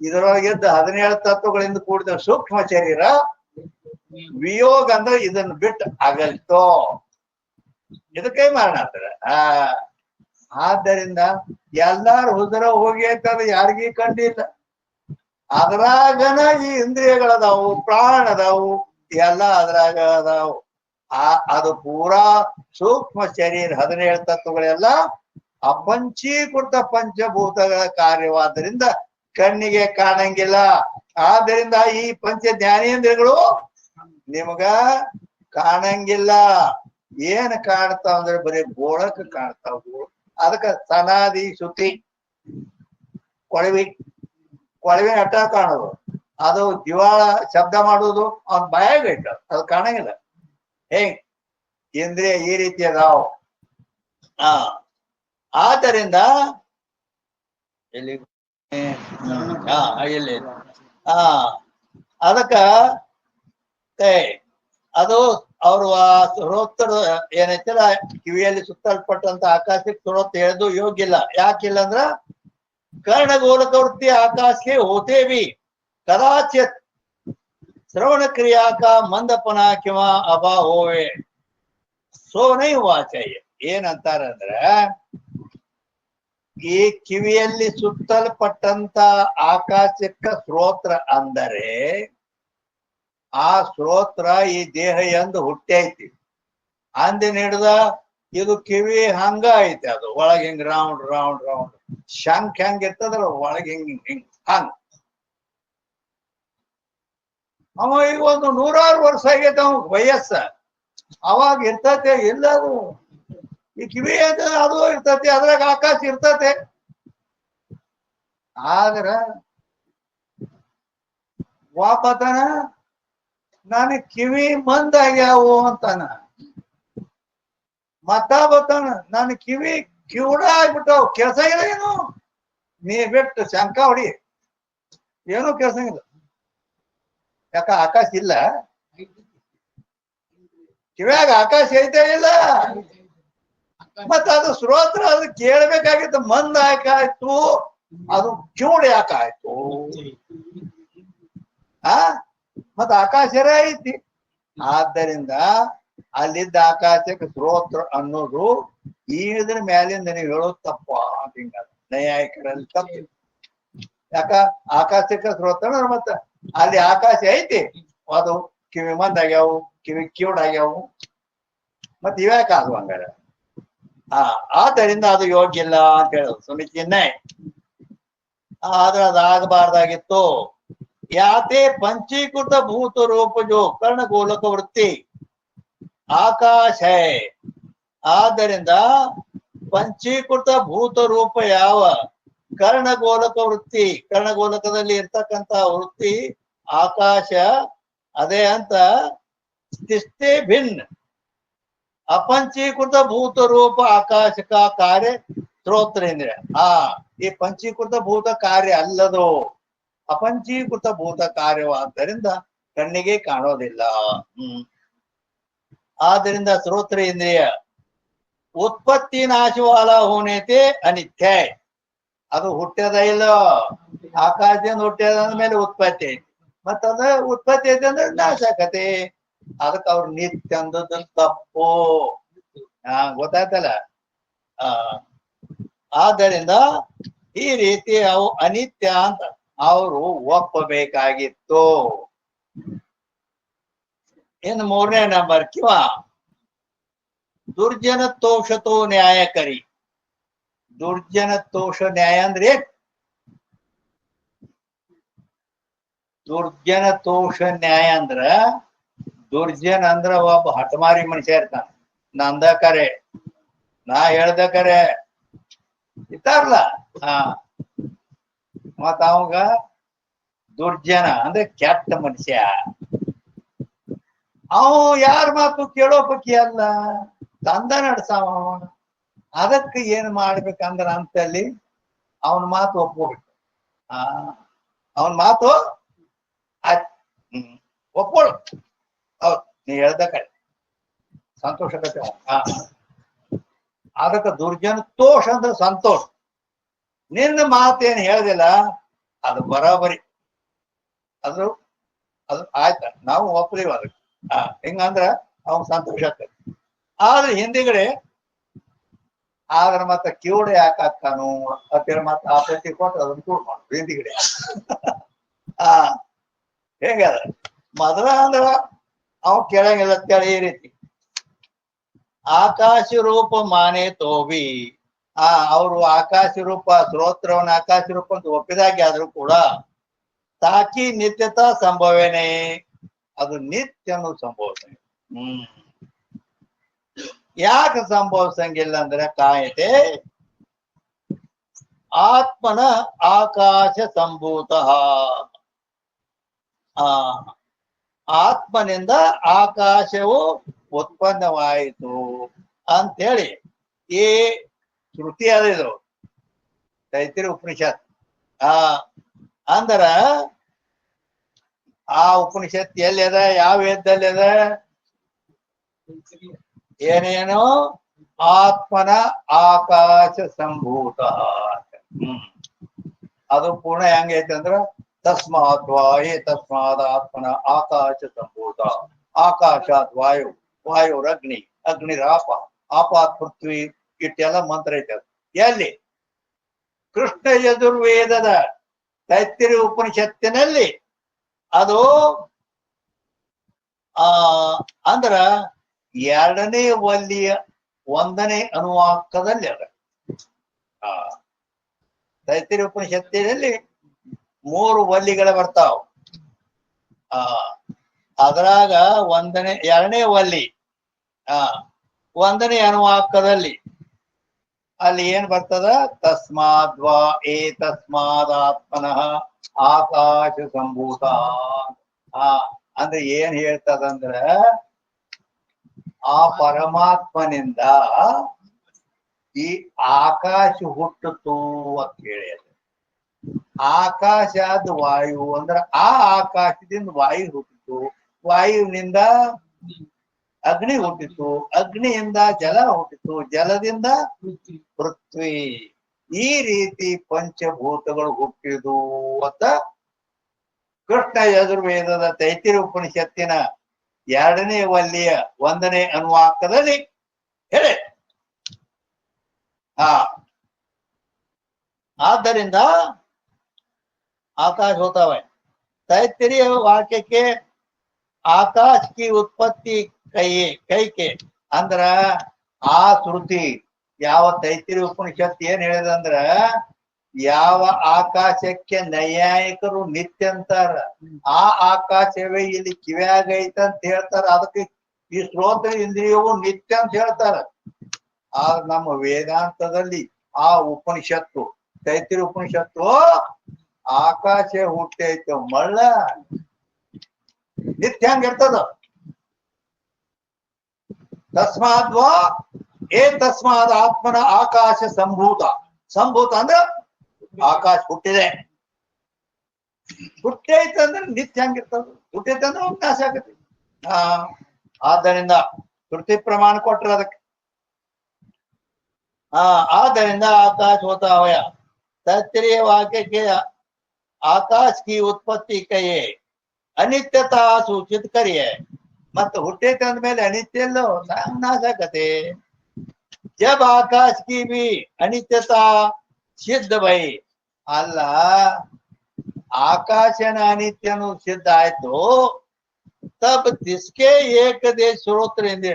ಇದರೊಳಗಿದ್ದ 17 ತತ್ವಗಳಿಂದ ಕೂಡಿದ ಸೂಕ್ಷ್ಮ ಶರೀರ ವಿಯೋಗ ಅಂದ್ರೆ ಇದನ್ನ ಬಿಟ್ಟು ಅಗಲ್ತೋ, ಇದಕ್ಕೆ ಮರಣ ಅಂತಾರೆ. ಆದ್ದರಿಂದ ಎಲ್ಲಾರು ಹುದರ ಹೋಗಿ ಅಂತಂದ್ರೆ ಯಾರಿಗೂ ಕಂಡಿಲ್ಲ. ಅದ್ರಾಗನ ಈ ಇಂದ್ರಿಯಗಳದಾವು, ಪ್ರಾಣ ಅದಾವು, ಎಲ್ಲ ಅದ್ರಾಗ ಅದಾವು. ಅದು ಪೂರಾ ಸೂಕ್ಷ್ಮ ಶರೀರ 17 ತತ್ವಗಳೆಲ್ಲ ಅಪಂಚೀಕೃತ ಪಂಚಭೂತಗಳ ಕಾರ್ಯವಾದ್ದರಿಂದ ಕಣ್ಣಿಗೆ ಕಾಣಂಗಿಲ್ಲ. ಆದ್ದರಿಂದ ಈ ಪಂಚ ಜ್ಞಾನೇಂದ್ರಿಯಗಳು ನಿಮಗ ಕಾಣಂಗಿಲ್ಲ. ಏನ್ ಕಾಣ್ತಾವ ಅಂದ್ರೆ ಬರೀ ಗೋಳಕ್ಕೆ ಕಾಣ್ತಾವು. ಅದಕ್ಕ ಸನಾದಿ ಶ್ರುತಿ ಕೊಳವಿ ಅಟ್ಟ ಕಾಣೋದು, ಅದು ದಿವಾಳ ಶಬ್ದ ಮಾಡುವುದು ಅವ್ನ ಬಾಯಾಗ ಇಟ್ಟ ಅದು ಕಾಣಂಗಿಲ್ಲ. ಇಂದ್ರಿಯ ಈ ರೀತಿ ಅದಾವ. ಆದ್ದರಿಂದ ಎಲ್ಲಿ ಎಲ್ಲಿ ಅದಕ್ಕ ಅದು ಅವರು ಶ್ರೋತ್ರ ಏನೈತಿಲ್ಲ ಕಿವಿಯಲ್ಲಿ ಸುತ್ತಲ್ಪಟ್ಟಂತ ಆಕಾಶಕ್ಕೆ ಶ್ರೋತ್ ಹೇಳೋದು ಯೋಗ್ಯ ಇಲ್ಲ. ಯಾಕಿಲ್ಲ ಅಂದ್ರ कर्णगोलक वृत्ति आकाश के होते भी कदाचित श्रवण क्रिया का मंदपना किंवा अभाव होवे सो नहीं हुआ चाहिए. ಏನಂತಾರಂದ್ರ ಈ ಕಿವಿಯಲ್ಲಿ ಸುತ್ತಲ್ಪಟ್ಟಂತ ಆಕಾಶಕ್ಕ ಶ್ರೋತ್ರ ಅಂದರೆ ಆ ಶ್ರೋತ್ರ ಈ ದೇಹ ಎಂದು ಹುಟ್ಟೈತಿ. ಅಂದಿನ ಹಿಡ್ದ ಇದು ಕಿವಿ ಹಂಗ ಐತಿ, ಅದು ಒಳಗೆ ಹಿಂಗ್ ರೌಂಡ್ ರೌಂಡ್ ರೌಂಡ್ ಶಂಖ ಹೆಂಗ್ ಇರ್ತದಲ್ಲ ಒಳಗೆ ಹಿಂಗ್ ಹಿಂಗ್ ಹಂಗ. ಅವ ಈಗ ಒಂದು 100 ವರ್ಷ ಆಗೈತೆ ಅವ ವಯಸ್ಸ, ಅವಾಗ ಇರ್ತತೆ ಎಲ್ಲದು ಈ ಕಿವಿ ಅದು ಇರ್ತತಿ, ಅದ್ರಾಗ ಆಕಾಶ ಇರ್ತತೆ. ಆದ್ರ ವಾಪತನ ನಾನು ಕಿವಿ ಮಂದಾಗ್ಯಾವು ಅಂತಾನ, ಮತ್ತ ಬತ್ತಾನ ನಾನು ಕಿವಿ ಕಿವುಡ ಆಗ್ಬಿಟ್ಟವು, ಕೆಲಸ ಇಲ್ಲ ಏನು, ನೀ ಬಿಟ್ಟು ಶಂಕ ಹೊಡಿ, ಏನೂ ಕೆಲಸ ಇಲ್ಲ. ಯಾಕ ಆಕಾಶ ಇಲ್ಲ, ಕಿವ್ಯಾಗ ಆಕಾಶ ಐತೆ ಇಲ್ಲ, ಮತ್ತ ಅದು ಶ್ರೋತ್ರ ಅದು ಕೇಳ್ಬೇಕಾಗಿತ್ತು, ಮಂದ ಯಾಕಾಯ್ತು, ಅದು ಕಿವುಡ ಯಾಕಾಯ್ತು? ಮತ್ತ ಆಕಾಶರೇ ಐತಿ. ಆದ್ದರಿಂದ ಅಲ್ಲಿದ್ದ ಆಕಾಶಕ್ಕೆ ಶ್ರೋತ್ರ ಅನ್ನೋದು ಈದ್ರ ಮ್ಯಾಲಿಂದ ನೀವು ಹೇಳೋದು ತಪ್ಪ ಅಂತ ಹಿಂಗ ನೈಯಾಯಿಕರಲ್ಲಿ ತಪ್ಪು. ಯಾಕ ಆಕಾಶಕ್ಕೆ ಶ್ರೋತ್ರ ಮತ್ತ ಅಲ್ಲಿ ಆಕಾಶ ಐತಿ, ಅದು ಕಿವಿ ಮಂದಾಗ್ಯಾವು, ಕಿವಿ ಕಿವುಡಾಗ್ಯಾವು, ಮತ್ ಇವ್ಯಾಕ ಅದು ಹಂಗಾರ? ಆದ್ದರಿಂದ ಅದು ಯೋಗ್ಯ ಇಲ್ಲ ಅಂತ ಹೇಳೋದು ಸುಮಿತಿಯನ್ನೇ. ಆದ್ರೆ ಅದಾಗಬಾರ್ದಾಗಿತ್ತು. ಯಾತೆ पंचीकृत भूत रूप जो कर्ण गोलक वृत्ति ಆಕಾಶ. ಆದ್ದರಿಂದ ಪಂಚೀಕೃತ ಭೂತ ರೂಪ ಯಾವ ಕರ್ಣಗೋಲಕ ವೃತ್ತಿ, ಕರ್ಣಗೋಲಕದಲ್ಲಿ ಇರ್ತಕ್ಕಂತ ವೃತ್ತಿ ಆಕಾಶ ಅದೇ ಅಂತ ತಿಷ್ಟೇ ಭಿನ್ನ ಅಪಂಚೀಕೃತ ಭೂತ ರೂಪ ಆಕಾಶ ಕಾ ಕಾರ್ಯ ಶ್ರೋತ್ರೇಂದ್ರ. ಈ ಪಂಚೀಕೃತ ಭೂತ ಕಾರ್ಯ ಅಲ್ಲದು, ಅಪಂಚೀಕೃತ ಭೂತ ಕಾರ್ಯವಾದ್ದರಿಂದ ಕಣ್ಣಿಗೆ ಕಾಣೋದಿಲ್ಲ. ಆದ್ದರಿಂದ ಶ್ರೋತ್ರ ಇಂದ್ರಿಯ ಉತ್ಪತ್ತಿ ನಾಶವಾಲ ಹೋನೇತೆ ಅನಿತ್ಯ. ಅದು ಹುಟ್ಟ್ಯದ ಇಲ್ಲ, ಆಕಾಶದಿಂದ ಹುಟ್ಟ್ಯದ ಅಂದ್ಮೇಲೆ ಉತ್ಪತ್ತಿ ಐತಿ, ಮತ್ತದ ಉತ್ಪತ್ತಿ ಐತಿ ಅಂದ್ರೆ ನಾಶ ಆಕತಿ. ಅದಕ್ಕೆ ಅವ್ರು ನಿತ್ಯ ಅಂದದ್ದು ತಪ್ಪು. ಗೊತ್ತಾಯ್ತಲ್ಲ. ಆದ್ದರಿಂದ ಈ ರೀತಿ ಅವು ಅನಿತ್ಯ ಅಂತ ಅವರು ಒಪ್ಪಬೇಕಾಗಿತ್ತು. ಇನ್ನು 3ನೇ ನಂಬರ್ ಕಿವ ದುರ್ಜನ ತೋಷತೋ ನ್ಯಾಯಕರಿ. ದುರ್ಜನ ತೋಷ ನ್ಯಾಯ ಅಂದ್ರೆ ದುರ್ಜನ ತೋಷ ನ್ಯಾಯ ಅಂದ್ರ ದುರ್ಜನ ಅಂದ್ರ ಒಬ್ಬ ಹಠಮಾರಿ ಮನುಷ್ಯ ಇರ್ತಾನ, ನಂದ ಕರೆ ನಾ ಹೇಳ್ದ ಕರೆ ಇರ್ತಾರಲ್ಲ. ಮತ್ತ ಅವಾಗ ದುರ್ಜನ ಅಂದ್ರೆ ಕೆಟ್ಟ ಮನುಷ್ಯ. ಅವ ಯಾರ ಮಾತು ಕೇಳೋ ಪಕ್ಕಿ ಅಲ್ಲ, ದಂಧ ನಡ್ಸಾವ. ಅದಕ್ಕೆ ಏನ್ ಮಾಡ್ಬೇಕಂದ್ರ ಅಂತಲ್ಲಿ ಅವನ ಮಾತು ಒಪ್ಕೋಬೇಕು. ಅವನ ಮಾತು ಒಪ್ಕೊಳ್ಳು, ಹೌದು ನೀ ಹೇಳ್ದ ಕಡೆ ಸಂತೋಷಕತೆ. ಅದಕ್ಕೆ ದುರ್ಜನ ತೋಷ ಅಂದ್ರೆ ಸಂತೋಷ. ನಿನ್ನ ಮಾತೇನು ಹೇಳ್ದಿಲ್ಲ ಅದು ಬರಾಬರಿ, ಅದು ಆಯ್ತ ನಾವು ಒಪ್ಪಲಿವ ಅದಕ್ಕೆ. ಹಿಂಗಂದ್ರ ಅವ್ನ್ ಸಂತೋಷ ಆಗ್ತದೆ. ಆದ್ರೆ ಹಿಂದಿಗಡೆ ಆದ್ರ ಮತ್ತ ಕಿವುಡ ಯಾಕೆ ಹಾಕ್ತಾನು ಅಂತೇಳಿ ಮತ್ತ ಆ ಪಟ್ಟಿ ಕೊಟ್ಟು ಅದನ್ನ ಕೂಡ ಮಾಡು ಹಿಂದಿಗಡೆ ಆ ಹೇಗದ ಮೊದಲ ಅಂದ್ರ ಅವ್ ಕೇಳಂಗಿಲ್ಲ ಅಂತೇಳಿ ಈ ರೀತಿ ಆಕಾಶ ರೂಪ ಮಾನೆ ತೋಬಿ ಅವರು ಆಕಾಶ ರೂಪ ಶ್ರೋತ್ರವನ್ನ ಆಕಾಶ ರೂಪ ಅಂತ ಒಪ್ಪಿದಾಗೆ ಆದ್ರೂ ಕೂಡ ತಾಕಿ ನಿತ್ಯತಾ ಸಂಭವನೆ ಅದು ನಿತ್ಯನು ಸಂಭವಿಸ ಯಾಕೆ ಸಂಭವಿಸಂಗಿಲ್ಲ ಅಂದ್ರೆ ಕಾಯತೆ ಆತ್ಮನ ಆಕಾಶ ಸಂಭೂತ ಆತ್ಮನಿಂದ ಆಕಾಶವು ಉತ್ಪನ್ನವಾಯಿತು ಅಂತೇಳಿ ಈ ಶ್ರುತಿ ಅದಿದ್ರು ತೈತಿರಿ ಉಪನಿಷತ್ ಅಂದ್ರ ಆ ಉಪನಿಷತ್ ಎಲ್ಲಿ ಅದ ಯಾವ ವೇದದಲ್ಲಿ ಅದ ಏನೇನು ಆತ್ಮನ ಆಕಾಶ ಸಂಭೂತ ಅದು ಪೂರ್ಣ ಹೆಂಗೈತೆ ಅಂದ್ರ ತಸ್ಮಾದ್ವಾಯೇ ತಸ್ಮಾದ ಆತ್ಮನ ಆಕಾಶ ಸಂಭೂತ ಆಕಾಶಾತ್ ವಾಯು ವಾಯುರಗ್ನಿ ಅಗ್ನಿರಾಪ ಆಪಾತ್ ಪೃಥ್ವಿ ಇಟ್ಟೆಲ್ಲ ಮಂತ್ರ ಐತೆ ಎಲ್ಲಿ ಕೃಷ್ಣ ಯಜುರ್ವೇದದ ತೈತ್ತಿರಿ ಉಪನಿಷತ್ತಿನಲ್ಲಿ ಅದು ಅಂದ್ರ ಎರಡನೇ ವಲ್ಲಿಯ 1ನೇ ಅನುವಾಕದಲ್ಲಿ ಅದ ತೈತ್ತಿರಿ ಉಪನಿಷತ್ತಿನಲ್ಲಿ 3 ವಲ್ಲಿಗಳ ಬರ್ತಾವ ಅದ್ರಾಗ 2ನೇ ವಲ್ಲಿ 1ನೇ ಅನುವಾಕದಲ್ಲಿ ಅಲ್ಲಿ ಏನ್ ಬರ್ತದ ತಸ್ಮಾದ್ವಾ ತಸ್ಮಾದಾತ್ಮನಃ ಆಕಾಶ ಸಂಭೂತ ಅಂದ್ರೆ ಏನ್ ಹೇಳ್ತದಂದ್ರ ಆ ಪರಮಾತ್ಮನಿಂದ ಈ ಆಕಾಶ ಹುಟ್ಟಿತು ಅಂತ ಹೇಳಿ ಆಕಾಶದ ವಾಯು ಅಂದ್ರ ಆ ಆಕಾಶದಿಂದ ವಾಯು ಹುಟ್ಟಿತು ವಾಯುವಿನಿಂದ ಅಗ್ನಿ ಹುಟ್ಟಿತು ಅಗ್ನಿಯಿಂದ ಜಲ ಹುಟ್ಟಿತು ಜಲದಿಂದ ಪೃಥ್ವಿ ಈ ರೀತಿ ಪಂಚಭೂತಗಳು ಹುಟ್ಟಿದು ಅಂತ ಕೃಷ್ಣ ಯಜುರ್ವೇದದ ತೈತಿರಿ ಉಪನಿಷತ್ತಿನ 2ನೇ ವಲ್ಲಿಯ 1ನೇ ಅನುವಾಕದಲ್ಲಿ ಹೇಳಿ ಆದ್ದರಿಂದ आकाश होता है तैत्तिरीय वाक्य के आकाश की उत्पत्ति कई के अंದ್ರ ಆ ಶ್ರುತಿ ಯಾವ ತೈತ್ತಿರಿ ಉಪನಿಷತ್ ಏನ್ ಹೇಳಿದಂದ್ರ ಯಾವ ಆಕಾಶಕ್ಕೆ ನೈಯಾಯಿಕರು ನಿತ್ಯ ಅಂತಾರ ಆ ಆಕಾಶವೇ ಇಲ್ಲಿ ಕಿವ್ಯಾಗ ಐತಂತ ಹೇಳ್ತಾರ ಅದಕ್ಕೆ ಈ ಶ್ರೋತ್ರ ಇಂದ್ರಿಯವು ನಿತ್ಯ ಅಂತ ಹೇಳ್ತಾರ ನಮ್ಮ ವೇದಾಂತದಲ್ಲಿ ಆ ಉಪನಿಷತ್ತು ತೈತ್ತಿರಿ ಉಪನಿಷತ್ತು ಆಕಾಶ ಹುಟ್ಟೈತೆ ಮಳ್ಳ ನಿತ್ಯ ಹಂಗಿರ್ತದ ತಸ್ಮಾದ್ವಾ ತಸ್ಮಾದ್ ಆತ್ಮನ ಆಕಾಶ ಸಂಭೂತ ಸಂಭೂತ ಅಂದ್ರೆ ಆಕಾಶ ಹುಟ್ಟಿದೆ ಹುಟ್ಟೈತೆ ಅಂದ್ರೆ ನಿತ್ಯ ಹಂಗಿರ್ತದ ಹುಟ್ಟೈತೆ ಅಂದ್ರೆ ನಾಶ ಆಗತ್ತೆ ಆದ್ದರಿಂದ ಶ್ರುತಿ ಪ್ರಮಾಣ ಕೊಟ್ರ ಅದಕ್ಕೆ ಆದ್ದರಿಂದ आकाश होता है तैत्तिरीय वाक्य के आकाश की उत्पत्ति कहिए अनित्यता सूचित करिए मत हुट्टे अंदमेले अनित्य नाश आगते जब आकाश की भी अनित्यता सिद्ध भई अಲ್ಲ ಆಕಾಶನ ಅನಿತ್ಯನು ಸಿದ್ಧ ಆಯ್ತು ತಬ್ ತಿಸ್ಕೆ ಏಕದೇಶ ಶ್ರೋತ್ರ ಎಂದ್ರೆ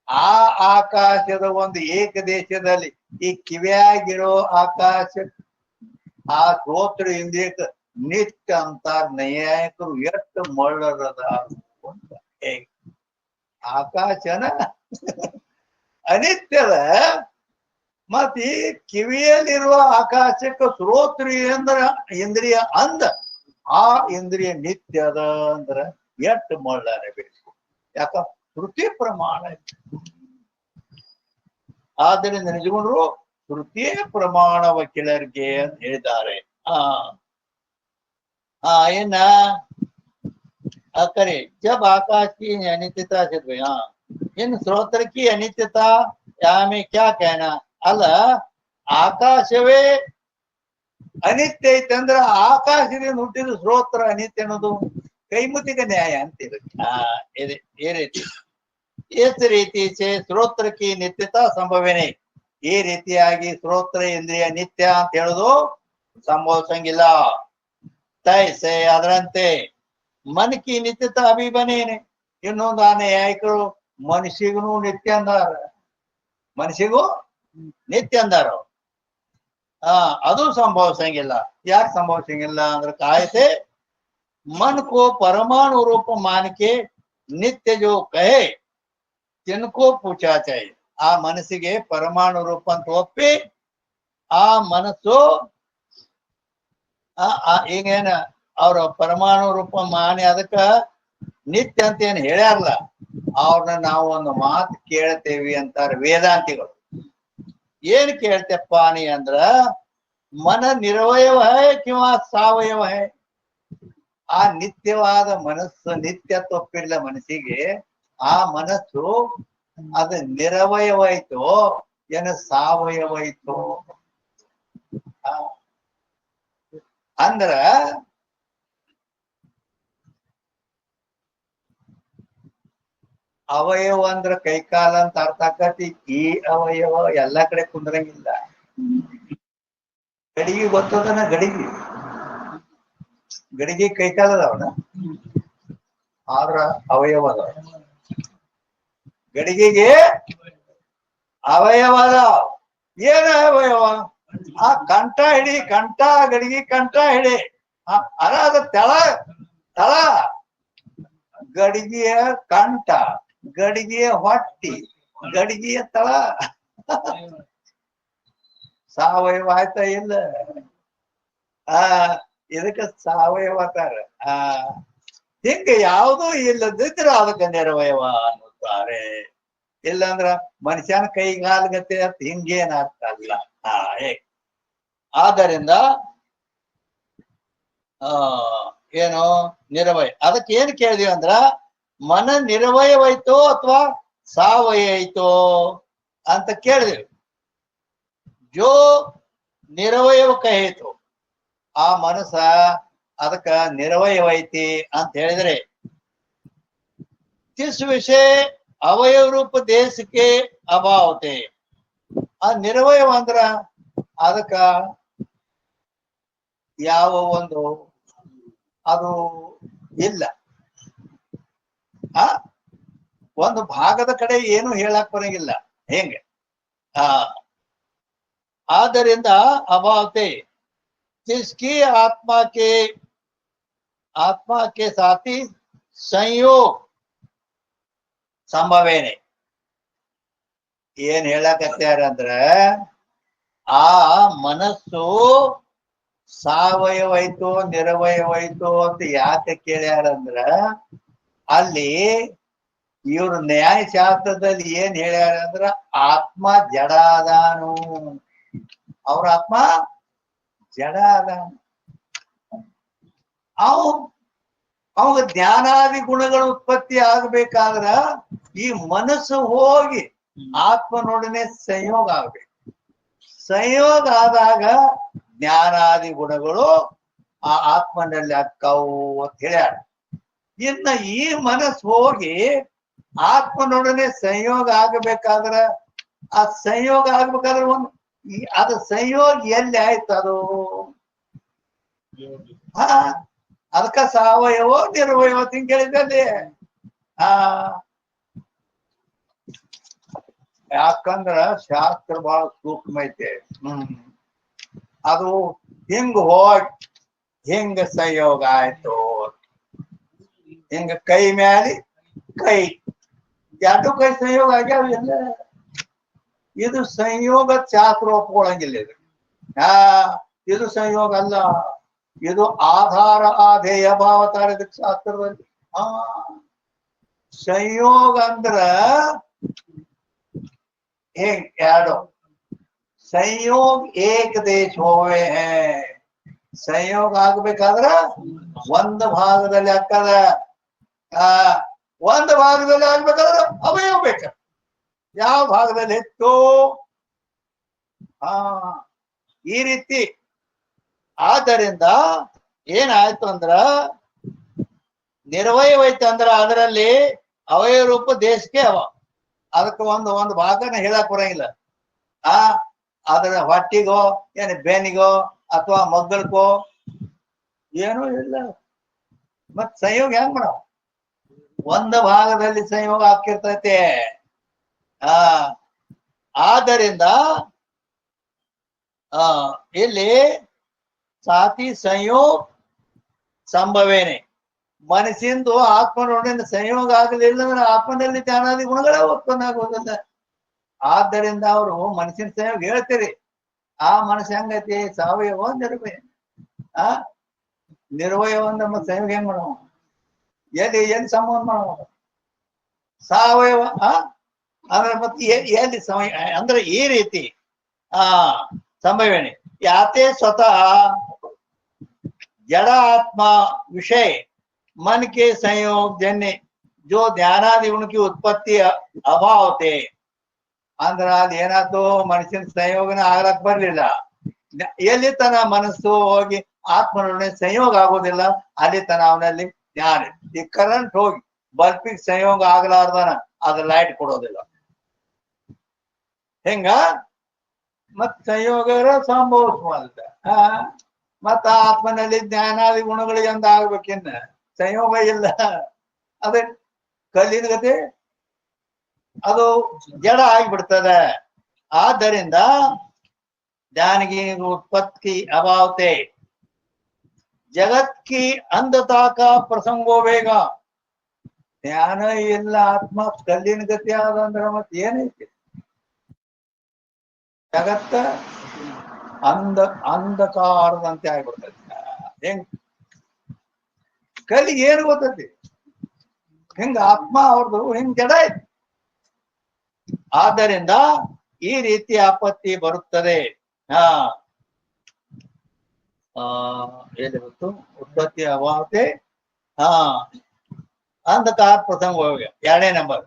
ಆ ಆಕಾಶದ ಒಂದು ಏಕದೇಶದಲ್ಲಿ ಈ ಕಿವಿಯಾಗಿರೋ ಆಕಾಶ ಆ ಶ್ರೋತ್ರ ಇಂದ್ರಿಯಕ್ಕೆ ನಿತ್ಯ ಅಂತಾರ ನೈಯಾಯಿಕರು ಎಷ್ಟು ಮಳ್ಳರದ ಆಕಾಶನ ಅನಿತ್ಯದ ಮತ್ ಈ ಕಿವಿಯಲ್ಲಿರುವ ಆಕಾಶಕ್ಕೆ ಶ್ರೋತ್ರಿಯ ಇಂದ್ರಿಯ ಅಂದ ಆ ಇಂದ್ರಿಯ ನಿತ್ಯದ ಅಂದ್ರ ಎಷ್ಟು ಮಳ್ಳಾರೆ ಬೇಕು ಯಾಕ ಶ್ರುತಿ ಪ್ರಮಾಣ ಆದ್ದರಿಂದ ನಿಜಗುಣರು ಶ್ರುತಿಯ ಪ್ರಮಾಣ ವಕೀಲರಿಗೆ ಅಂತ ಹೇಳಿದ್ದಾರೆ ಏನ करे जब आकाश की अनित्यता सिद्ध हुई इन स्रोत्र की अनित्यता में क्या कहना ಅಲ್ಲ ಆಕಾಶವೇ ಅನಿತ್ಯ ಐತೆ ಅಂದ್ರ ಆಕಾಶದಿಂದ ಹುಟ್ಟಿದ ಶ್ರೋತ್ರ ಅನಿತ್ಯ ಅನ್ನೋದು ಕೈಮುತಿಕ ನ್ಯಾಯ ಅಂತೀರಿ ಈ ರೀತಿ इस रीति से स्रोत्र की नित्यता संभव नहीं ಈ ರೀತಿಯಾಗಿ ಶ್ರೋತ್ರ ಇಂದ್ರಿಯ ನಿತ್ಯ ಅಂತ ಹೇಳುದು ಸಂಭವಿಸಂಗಿಲ್ಲ. ತೈಸೆ ಅದರಂತೆ ಮನಕಿ ನಿತ್ಯತ ಅಭಿಬನೇನೆ. ಇನ್ನೊಂದು ನ್ಯಾಯಿಕರು ಮನುಷ್ಯಗೂ ನಿತ್ಯ ಅಂದಾರ, ಮನುಷ್ಯಗೂ ನಿತ್ಯ ಅಂದಾರ. ಅದು ಸಂಭವಿಸಂಗಿಲ್ಲ. ಯಾಕೆ ಸಂಭವಿಸಂಗಿಲ್ಲ ಅಂದ್ರೆ ಕಾಯತೆ मन को परमाणु रूप मान के नित्य जो कहे तिनको पूछा चाहिए. ಆ ಮನಸ್ಸಿಗೆ ಪರಮಾಣು ರೂಪ ಅಂತ ಒಪ್ಪಿ ಆ ಮನಸ್ಸು ಈಗೇನ ಅವ್ರ ಪರಮಾಣು ರೂಪ ಮಾನಿ ಅದಕ್ಕ ನಿತ್ಯ ಅಂತ ಏನ್ ಹೇಳ್ಯಾರಲ್ಲ, ಅವ್ರನ್ನ ನಾವು ಒಂದು ಮಾತು ಕೇಳ್ತೇವಿ ಅಂತಾರ ವೇದಾಂತಿಗಳು. ಏನ್ ಕೇಳ್ತೇಪ್ಪ ನೀ ಅಂದ್ರ ಮನ ನಿರ್ವಯವ ಹೈ ಕಿಂವಾ ಸಾವಯವ ಹೈ. ಆ ನಿತ್ಯವಾದ ಮನಸ್ಸು, ನಿತ್ಯ ತಪ್ಪಿಲ್ಲ ಮನಸ್ಸಿಗೆ, ಆ ಮನಸ್ಸು ಅದು ನಿರವಯವಾಯ್ತು ಏನು ಸಾವಯವಾಯ್ತು ಅಂದ್ರ ಅವಯವ ಅಂದ್ರ ಕೈಕಾಲ ಅಂತ ಅರ್ಥ ಆಕತಿ. ಈ ಅವಯವ ಎಲ್ಲಾ ಕಡೆ ಕುಂದ್ರಂಗಿಲ್ಲ. ಗಡಿಗೆ ಗೊತ್ತದನ, ಗಡಿಗೆ ಕೈಕಾಲ ಅದಾವನ, ಆದ್ರ ಅವಯವ ಅದಾವ. ಗಡಿಗೆಗೆ ಅವಯವ ಅದಾವ. ಏನ ಅವಯವ? ಆ ಕಂಠ ಹಿಡಿ, ಕಂಠ ಗಡಿಗೆ ಕಂಠ ಹಿಡಿ. ಅದ ತಳ ಗಡಿಗೆಯ ಕಂಠ, ಗಡಿಗೆಯ ಹೊಟ್ಟಿ, ಗಡಿಗೆಯ ತಳ. ಸಾವಯವ ಆಯ್ತಾ ಇಲ್ಲ? ಇದಕ್ಕೆ ಸಾವಯವ ಅಂತಾರ. ಹಿಂಗ ಯಾವುದೂ ಇಲ್ಲದಿದ್ರ ಅದಕ್ಕೆ ನಿರವಯವ ಅನ್ನುತ್ತಾರೆ. ಇಲ್ಲಾಂದ್ರ ಮನುಷ್ಯನ ಕೈಗಾಲ್ಗತೆ ಅಂತ ಹಿಂಗೇನ್ ಅರ್ಥ ಅಲ್ಲ. ಆದ್ದರಿಂದ ಏನು ನಿರವಯ, ಅದಕ್ಕೆ ಏನ್ ಕೇಳಿದೀವಿ ಅಂದ್ರ ಮನ ನಿರವಯವಾಯ್ತೋ ಅಥವಾ ಸಾವಯವಾಯ್ತೋ ಅಂತ ಕೇಳಿದೀವಿ. ಜೋ ನಿರವಯವ ಕಹಿತು, ಆ ಮನಸ್ಸ ಅದಕ್ಕ ನಿರವಯವೈತಿ ಅಂತ ಹೇಳಿದ್ರೆ ಕಿಸ್ ವಿಷಯ ಅವಯವ ರೂಪ ದೇಶಕ್ಕೆ ಅಭಾವತೆ. ಆ ನಿರವಯವ ಅಂದ್ರ ಅದಕ್ಕ ಯಾವ ಒಂದು ಅದು ಇಲ್ಲ. ಒಂದು ಭಾಗದ ಕಡೆ ಏನು ಹೇಳಕ್ ಬರಂಗಿಲ್ಲ. ಹೆಂಗೆ ಆದ್ದರಿಂದ ಅಭಾವತೆ जिसकी आत्मा के साथी संयोग ಸಂಭವೇನೆ. ಏನ್ ಹೇಳಕತ್ಯಾರ ಅಂದ್ರ ಆ ಮನಸ್ಸು ಸಾವಯವೈತೋ ನಿರವಯವೈತೋ ಅಂತ ಯಾಕೆ ಕೇಳ್ಯಾರಂದ್ರ ಅಲ್ಲಿ ಇವ್ರು ನ್ಯಾಯಶಾಸ್ತ್ರದಲ್ಲಿ ಏನ್ ಹೇಳ್ಯಾರ ಅಂದ್ರ ಆತ್ಮ ಜಡ ಅದಾನು, ಅವ್ರ ಆತ್ಮ ಜಡ ಅದಾನು. ಅವಾಗ ಜ್ಞಾನಾದಿ ಗುಣಗಳು ಉತ್ಪತ್ತಿ ಆಗ್ಬೇಕಾದ್ರ ಈ ಮನಸ್ಸು ಹೋಗಿ ಆತ್ಮನೊಡನೆ ಸಂಯೋಗ ಆಗ್ಬೇಕು. ಸಂಯೋಗ ಆದಾಗ ಜ್ಞಾನಾದಿ ಗುಣಗಳು ಆ ಆತ್ಮನಲ್ಲಿ ಅಕ್ಕವು ಅಂತ ಹೇಳ್ಯಾರ. ಇನ್ನ ಈ ಮನಸ್ಸು ಹೋಗಿ ಆತ್ಮನೊಡನೆ ಸಂಯೋಗ ಆಗಬೇಕಾದ್ರ ಆ ಸಂಯೋಗ ಆಗ್ಬೇಕಾದ್ರೆ ಅದು ಸಂಯೋಗ ಎಲ್ಲಿ ಆಯ್ತು? ಅದು ಅದಕ್ಕ ಸಾವಯವ ನಿರವಯವ ಅಂತ ಕೇಳಿದಲ್ಲಿ ಯಾಕಂದ್ರ ಶಾಸ್ತ್ರ ಬಹಳ ಸೂಕ್ಷ್ಮ ಐತೆ. ಅದು ಹಿಂಗ ಹಿಂಗ ಸಂಯೋಗ ಆಯ್ತು. ಹಿಂಗ ಕೈ ಮ್ಯಾಲಿ ಕೈ, ಎರಡು ಕೈ ಸಂಯೋಗ ಆಗ್ಯಾವ ಎಲ್ಲ. ಇದು ಸಂಯೋಗ ಶಾಸ್ತ್ರ ಒಪ್ಕೊಳಂಗಿಲ್ಲ. ಇದು ಸಂಯೋಗ ಅಲ್ಲ, ಇದು ಆಧಾರ ಆಧೇಯ ಭಾವ ತಾರಿದಕ್ಕೆ ಶಾಸ್ತ್ರದಲ್ಲಿ. ಸಂಯೋಗ ಅಂದ್ರ ಹೇಗ್ ಎರಡು ಸಂಯೋಗ ಏಕ ದೇಶ ಹೋವೆ. ಸಂಯೋಗ ಆಗ್ಬೇಕಾದ್ರ ಒಂದು ಭಾಗದಲ್ಲಿ ಆಗ್ತದ, ಒಂದು ಭಾಗದಲ್ಲಿ ಆಗ್ಬೇಕಾದ್ರೆ ಅವಯವ ಬೇಕ. ಯಾವ ಭಾಗದಲ್ಲಿ ಹೆಚ್ಚು ಈ ರೀತಿ. ಆದ್ದರಿಂದ ಏನಾಯ್ತು ಅಂದ್ರ ನಿರ್ವಯವೈತೆ ಅಂದ್ರ ಅದರಲ್ಲಿ ಅವಯವ ರೂಪ ದೇಶಕ್ಕೆ ಅದಕ್ಕೆ ಒಂದು ಭಾಗನ ಹೇಳಕ್ ಬರಂಗಿಲ್ಲ. ಆ ಅದರ ಹೊಟ್ಟಿಗೋ ಏನು ಬೇನಿಗೋ ಅಥವಾ ಮಗ್ಗಲ್ಕೋ ಏನೂ ಇಲ್ಲ. ಮತ್ ಸಂಯೋಗ ಹೆಂಗ್ ಮಾಡೋ? ಒಂದು ಭಾಗದಲ್ಲಿ ಸಂಯೋಗ ಆಗ್ತಿರ್ತೈತೆ. ಆದ್ದರಿಂದ ಇಲ್ಲಿ ಸಾತಿ ಸಂಯೋಗ ಸಂಭವೇನೆ, ಮನಸ್ಸಿಂದು ಆತ್ಮನೊಡನೆ ಸಂಯೋಗ ಆಗಲಿಲ್ಲ ಅಂದ್ರೆ ಆತ್ಮನಲ್ಲಿ ಜ್ಞಾನಾದಿ ಗುಣಗಳೇ ಉತ್ಪನ್ನ ಆಗುವುದಿಲ್ಲ. ಆದ್ದರಿಂದ ಅವರು ಮನಸ್ಸಿನ ಸಂಯೋಗ ಹೇಳ್ತೀರಿ. ಆ ಮನಸ್ಸು ಹೆಂಗೈತಿ? ಸಾವಯವ ನಿರ್ವಯ. ನಿರ್ವಯ ನಮ್ಮ ಸಂಯೋಗ ಹೆಂಗ್ ಮಾಡೋ? ಎಲ್ಲಿ ಸಂಬಂಧ ಮಾಡೋ? ಸಾವಯವ ಅಂದ್ರೆ ಮತ್ತೆ ಎಲ್ಲಿ ಸಮಯ ಅಂದ್ರೆ ಈ ರೀತಿ ಸಂಭವನೆ ಯಾತೆ स्वतः जड़ आत्मा विषय मन के संयोग जन्य जो ध्यानादि उनकी उत्पत्ति अभाव थे ಅಂದ್ರ ಅದ್ ಏನಾಯ್ತು? ಮನಸ್ಸಿನ ಸಂಯೋಗನ ಆಗ್ಲಕ್ ಬರ್ಲಿಲ್ಲ. ಎಲ್ಲಿ ತನ ಮನಸ್ಸು ಹೋಗಿ ಆತ್ಮನೊಡನೆ ಸಂಯೋಗ ಆಗೋದಿಲ್ಲ, ಅಲ್ಲಿ ತನ ಅವನಲ್ಲಿ ಜ್ಞಾನ. ಈ ಕರೆಂಟ್ ಹೋಗಿ ಬಲ್ಪಿಗೆ ಸಂಯೋಗ ಆಗ್ಲಾರ್ದನ ಅದ್ರ ಲೈಟ್ ಕೊಡೋದಿಲ್ಲ. ಹೆಂಗ ಮತ್ ಸಂಯೋಗ ಸಂಭವಿಸುವಂತ ಮತ್ತ ಆತ್ಮನಲ್ಲಿ ಜ್ಞಾನಾದಿ ಗುಣಗಳಿಗೆ ಅಂತ ಆಗ್ಬೇಕಿನ್ನ ಸಂಯೋಗ ಇಲ್ಲ. ಅದೇ ಕಲ್ಲಿನ ಗತಿ ಅದು ಜಡ ಆಗಿಬಿಡ್ತದೆ. ಆದ್ದರಿಂದ ज्ञान की उत्पत्ति अभाव थे जगत की अंधता का प्रसंग होगा. ಜ್ಞಾನ ಇಲ್ಲ, ಆತ್ಮ ಕಲ್ಲಿನ ಗತಿ ಆದಂದ್ರ ಮತ್ ಏನೈತಿ? ಜಗತ್ತ ಅಂಧಕಾರದಂತೆ ಆಗ್ಬಿಡ್ತೈತಿ. ಹೆಂಗ್ ಕಲ್ಲಿಗೆ ಏನು ಗೊತ್ತೈತಿ? ಹಿಂಗ ಆತ್ಮ ಅವ್ರದ್ದು ಹಿಂಗ್ ಜಡ ಐತಿ. ಆದ್ದರಿಂದ ಈ ರೀತಿ ಆಪತ್ತಿ ಬರುತ್ತದೆ. ಗೊತ್ತು ಉತ್ಪತ್ತಿ ಅವಾತೆ ಅಂಧಕಾರ ಪ್ರಸಂಗ ಹೋಗ. 2ನೇ ನಂಬರ್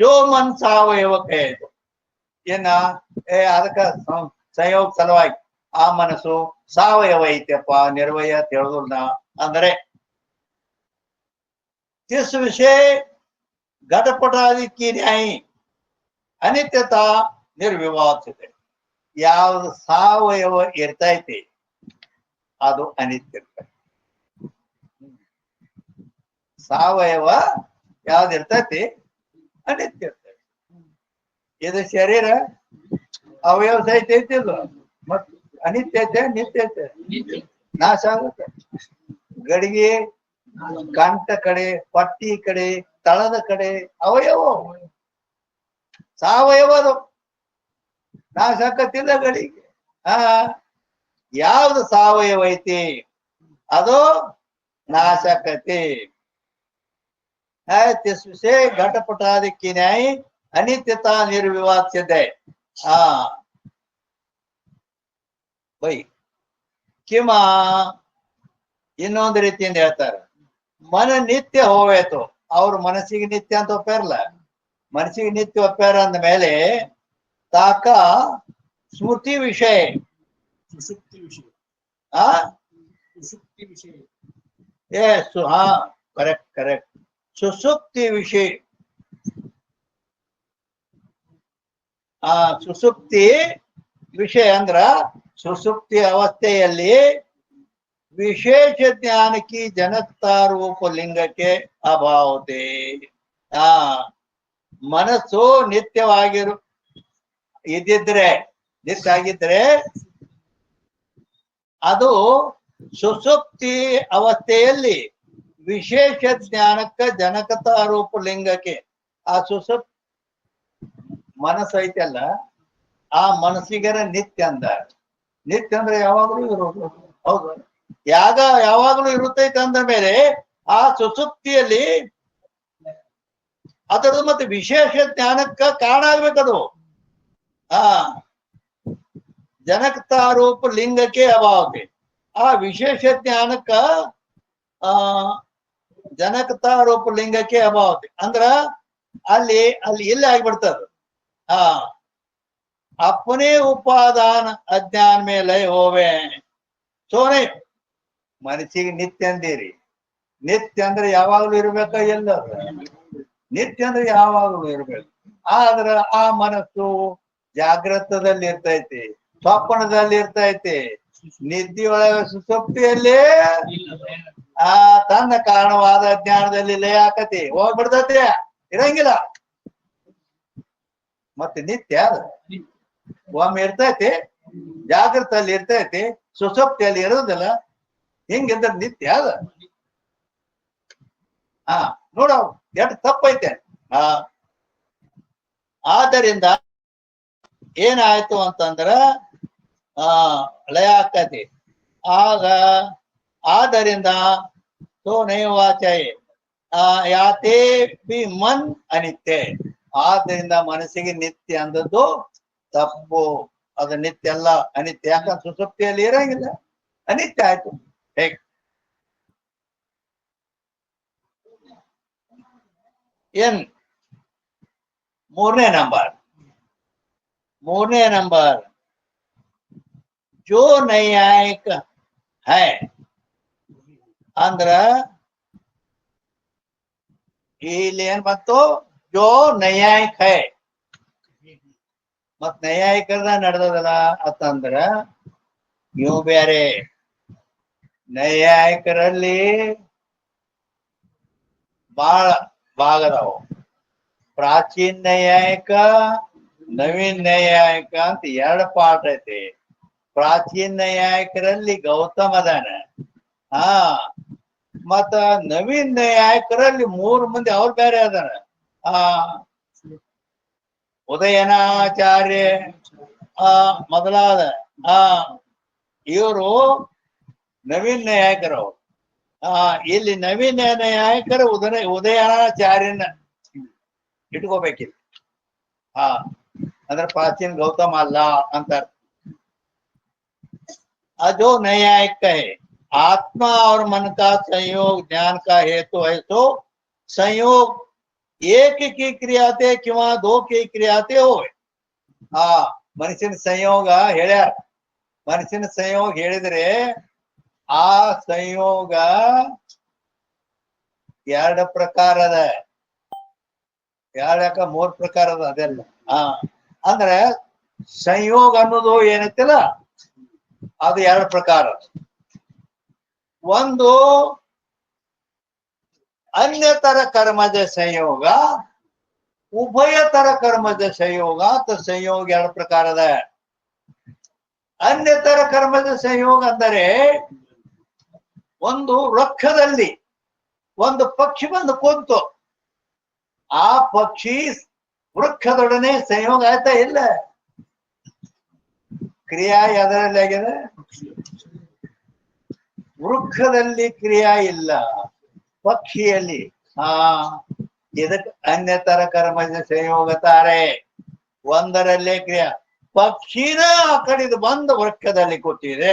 ಜೋ ಮನ್ ಸಾವಯವಕ್ಕೆ ಆಯ್ತು ಏನ ಅದಕ್ಕ ಸಂಯೋಗ ಸಲುವಾಗಿ ಆ ಮನಸ್ಸು ಸಾವಯವ ಐತೆಪ್ಪ, ನಿರ್ವಯ ತಿಳಿದಿಲ್ಲ ಅಂದ್ರೆ ತಿಸ್ ವಿಷಯ ಘಟಪಟಾದಿ ಕಿ ನ್ಯಾಯಿ ಅನಿತ್ಯತಾ ನಿರ್ವಿವಾದಿಸಿದೆ. ಯಾವ್ದು ಸಾವಯವ ಇರ್ತೈತಿ ಅದು ಅನಿತ್ಯ ಇರ್ತೈತಿ. ಸಾವಯವ ಯಾವ್ದು ಇರ್ತೈತಿ ಅನಿತ್ಯ ಇರ್ತೈತಿ. ಇದು ಶರೀರ ಅವಯವ ಸಹಿತ ಐತಿಲ್ಲ, ಮತ್ ಅನಿತ್ಯ ಐತೆ ನಿತ್ಯ ಐತೆ, ನಾಶ ಆಗುತ್ತೆ. ಗಡಿಗೆ ಕಂಠ ಕಡೆ, ಪಟ್ಟಿ ಕಡೆ, ತಳದ ಕಡೆ ಅವಯವ ಸಾವಯವ ಅದು ನಾಶ ಆಕತ್ತಿಲ್ಲ ಗಡಿಗೆ. ಯಾವ್ದು ಸಾವಯವ ಐತಿ ಅದು ನಾಶ ಆಕತಿ. ವಿಷಯ ಘಟಪಟಾದಿ ಕಿ ನ್ಯಾಯ ಅನಿತ್ಯತಾ ನಿರ್ವಿವಾದಿಸಿದೆ. ಬೈ ಕಿಮ ಇನ್ನೊಂದು ರೀತಿಯಿಂದ ಹೇಳ್ತಾರೆ, ಮನ ನಿತ್ಯ ಹೋವೇತು. ಅವ್ರು ಮನಸ್ಸಿಗೆ ನಿತ್ಯ ಅಂತ ಒಪ್ಪ್ಯಾರಲ್ಲ, ಮನಸ್ಸಿಗೆ ನಿತ್ಯ ಒಪ್ಪ್ಯಾರ ಅಂದ ಮೇಲೆ ತಾಕ ಸ್ಮೃತಿ ವಿಷಯ ಸುಷುಪ್ತಿ ವಿಷಯ ಸುಷುಪ್ತಿ ವಿಷಯ ಕರೆಕ್ಟ್ ಕರೆಕ್ಟ್ ಸುಷುಪ್ತಿ ವಿಷಯ ಸುಷುಪ್ತಿ ವಿಷಯ ಅಂದ್ರ ಸುಷುಪ್ತಿ ಅವಸ್ಥೆಯಲ್ಲಿ ವಿಶೇಷ ಜ್ಞಾನಕ್ಕೆ ಜನತಾ ರೂಪ ಲಿಂಗಕ್ಕೆ ಅಭಾವತೆ. ಮನಸ್ಸು ನಿತ್ಯವಾಗಿರು ಇದ್ದಿದ್ರೆ ನಿತ್ಯ ಆಗಿದ್ರೆ ಅದು ಸುಷುಪ್ತಿ ಅವಸ್ಥೆಯಲ್ಲಿ ವಿಶೇಷ ಜ್ಞಾನಕ್ಕ ಜನಕತಾ ರೂಪ ಲಿಂಗಕ್ಕೆ ಆ ಸುಷುಪ್ ಮನಸ್ಸು ಐತಲ್ಲ, ಆ ಮನಸ್ಸಿಗರ ನಿತ್ಯ ಅಂದ. ನಿತ್ಯ ಅಂದ್ರೆ ಯಾವಾಗಲೂ ಇರೋದು. ಹೌದು, ಯಾವಾಗಲೂ ಇರುತ್ತೈತೆ ಅಂದ ಮೇಲೆ ಆ ಸುಷುಪ್ತಿಯಲ್ಲಿ ಅದರದ್ದು ಮತ್ತೆ ವಿಶೇಷ ಜ್ಞಾನಕ್ಕ ಕಾರಣ ಆಗ್ಬೇಕದು. ಜನಕತಾರೂಪ ಲಿಂಗಕ್ಕೆ ಅಭಾವತೆ. ಆ ವಿಶೇಷ ಜ್ಞಾನಕ್ಕ ಜನಕತಾರೂಪ ಲಿಂಗಕ್ಕೆ ಅಭಾವತೆ ಅಂದ್ರ ಅಲ್ಲಿ ಇಲ್ಲ ಆಗ್ಬಿಡ್ತದ. अपने उपादान अज्ञान में लय होवे. ಸೋನೆ ಮನಸ್ಸಿಗೆ ನಿತ್ಯ ಅಂದಿರಿ. ನಿತ್ಯ ಅಂದ್ರೆ ಯಾವಾಗ್ಲೂ ಇರ್ಬೇಕ? ಎಲ್ಲ ನಿತ್ಯ ಅಂದ್ರೆ ಯಾವಾಗ್ಲೂ ಇರ್ಬೇಕು. ಆದ್ರ ಆ ಮನಸ್ಸು ಜಾಗೃತದಲ್ಲಿ ಇರ್ತೈತಿ, ಸ್ವಪ್ನದಲ್ಲಿ ಇರ್ತೈತಿ, ನಿದ್ದಿಯೊಳಗ ಸುಸುಪ್ತಿಯಲ್ಲಿ ಆ ತನ್ನ ಕಾರಣವಾದ ಜ್ಞಾನದಲ್ಲಿ ಲಯ ಆಕತಿ, ಹೋಗ್ಬಿಡ್ತೈತಿ, ಇರಂಗಿಲ್ಲ. ಮತ್ತೆ ನಿತ್ಯ ಅದು ಒಮ್ಮೆ ಇರ್ತೈತಿ, ಜಾಗೃತಲ್ಲಿ ಇರ್ತೈತಿ, ಸುಸುಪ್ತಿಯಲ್ಲಿ ಇರೋದಿಲ್ಲ. ಹಿಂಗಿದ್ರೆ ನಿತ್ಯ ಅದ. ನೋಡ ಎಷ್ಟು ತಪ್ಪೈತೆ. ಆದ್ದರಿಂದ ಏನಾಯ್ತು ಅಂತಂದ್ರ ಲಯ ಆಕತಿ. ಆಗ ಆದ್ದರಿಂದ ಸೋ ನೈವಾಚಯ ಯಾತೇ ಬಿ ಮನ್ ಅನಿತ್ಯ. ಆದ್ದರಿಂದ ಮನಸ್ಸಿಗೆ ನಿತ್ಯ ಅಂದದ್ದು ತಪ್ಪು. ಅದು ನಿತ್ಯ ಅಲ್ಲ, ಅನಿತ್ಯ. ಯಾಕಂದ್ರೆ ಸುಸುಪ್ತಿಯಲ್ಲಿ ಇರಂಗಿಲ್ಲ, ಅನಿತ್ಯ ಆಯ್ತು. ಹೇಗೆ ಏನ್ ಮೂರನೇ ನಂಬರ್ ಜೋ ನೈಯಾಯಿಕ ಹೈ ಅಂದ್ರ ಇಲ್ಲಿ ಏನ್ ಬಂತು? ಜೋ ನೈಯಾಯಿಕ ಹೈ. ಮತ್ ನೈಯಾಯಿಕರ ನಡೆದದಲ್ಲ ಅಂತಂದ್ರ ಇವು ಬೇರೆ. ನೈಯಾಯಿಕರಲ್ಲಿ ಬಾಳ ಭಾಗದವು. ಪ್ರಾಚೀನ ನೈಯಾಯಿಕ, ನವೀನ್ ನೈಯಾಯಿಕ ಅಂತ ಎರಡು ಪಾಠ ಐತಿ. ಪ್ರಾಚೀನ ನೈಯಾಯಿಕರಲ್ಲಿ ಗೌತಮ ಅದಾನ. ಮತ್ತ ನವೀನ್ ನೈಯಾಯಿಕರಲ್ಲಿ 3 ಮಂದಿ ಅವ್ರು ಬೇರೆ ಅದಾರ. ಉದಯನಾಚಾರ್ಯ ಮೊದಲಾದ ಇವರು ನವೀನ್ ನೈಯಾಯಿಕರು. ಇಲ್ಲಿ ನವೀನ ನೈಯಾಯಿಕರು ಉದಯನಾಚಾರ್ಯನ ಇಟ್ಕೋಬೇಕಿಲ್ಲ. ಅಂದ್ರೆ ಪ್ರಾಚೀನ ಗೌತಮ ಅಲ್ಲ ಅಂತ. जो न्यायिक है आत्मा और मन का संयोग ज्ञान का हेतु है, तो संयोग एक की क्रिया थे किंवा 2 की क्रिया थे हो. ಮನುಷ್ಯನ ಸಂಯೋಗ ಹೇಳ್ಯಾರ. ಮನುಷ್ಯನ ಸಂಯೋಗ ಹೇಳಿದ್ರೆ ಆ ಸಂಯೋಗ 2 ಪ್ರಕಾರ ಅದ, 3 ಪ್ರಕಾರ ಅದ. ಅದೆಲ್ಲ ಅಂದ್ರೆ ಸಂಯೋಗ ಅನ್ನೋದು ಏನೈತಿಲ್ಲ, ಅದು 2 ಪ್ರಕಾರ. ಒಂದು ಅನ್ಯತರ ಕರ್ಮದ ಸಂಯೋಗ, ಉಭಯತರ ಕರ್ಮದ ಸಂಯೋಗ ಅಂತ ಸಂಯೋಗ 2 ಪ್ರಕಾರದ. ಅನ್ಯತರ ಕರ್ಮದ ಸಂಯೋಗ ಅಂದರೆ ಒಂದು ವೃಕ್ಷದಲ್ಲಿ ಒಂದು ಪಕ್ಷಿ ಬಂದು ಕೂತು, ಆ ಪಕ್ಷಿ ವೃಕ್ಷದೊಡನೆ ಸಂಯೋಗ ಆಯ್ತಾ ಇಲ್ಲ? ಕ್ರಿಯಾ ಎದರಲ್ಲಿ ಆಗಿದೆ? ವೃಕ್ಷದಲ್ಲಿ ಕ್ರಿಯಾ ಇಲ್ಲ, ಪಕ್ಷಿಯಲ್ಲಿ. ಇದಕ್ಕೆ ಅನ್ಯತರ ಕರ್ಮದ ಸಂಯೋಗ ತಾರೆ. ಒಂದರಲ್ಲೇ ಕ್ರಿಯಾ, ಪಕ್ಷಿನ ಆ ಕಡೆದು ಬಂದು ವೃಕ್ಷದಲ್ಲಿ ಕೂತಿದೆ,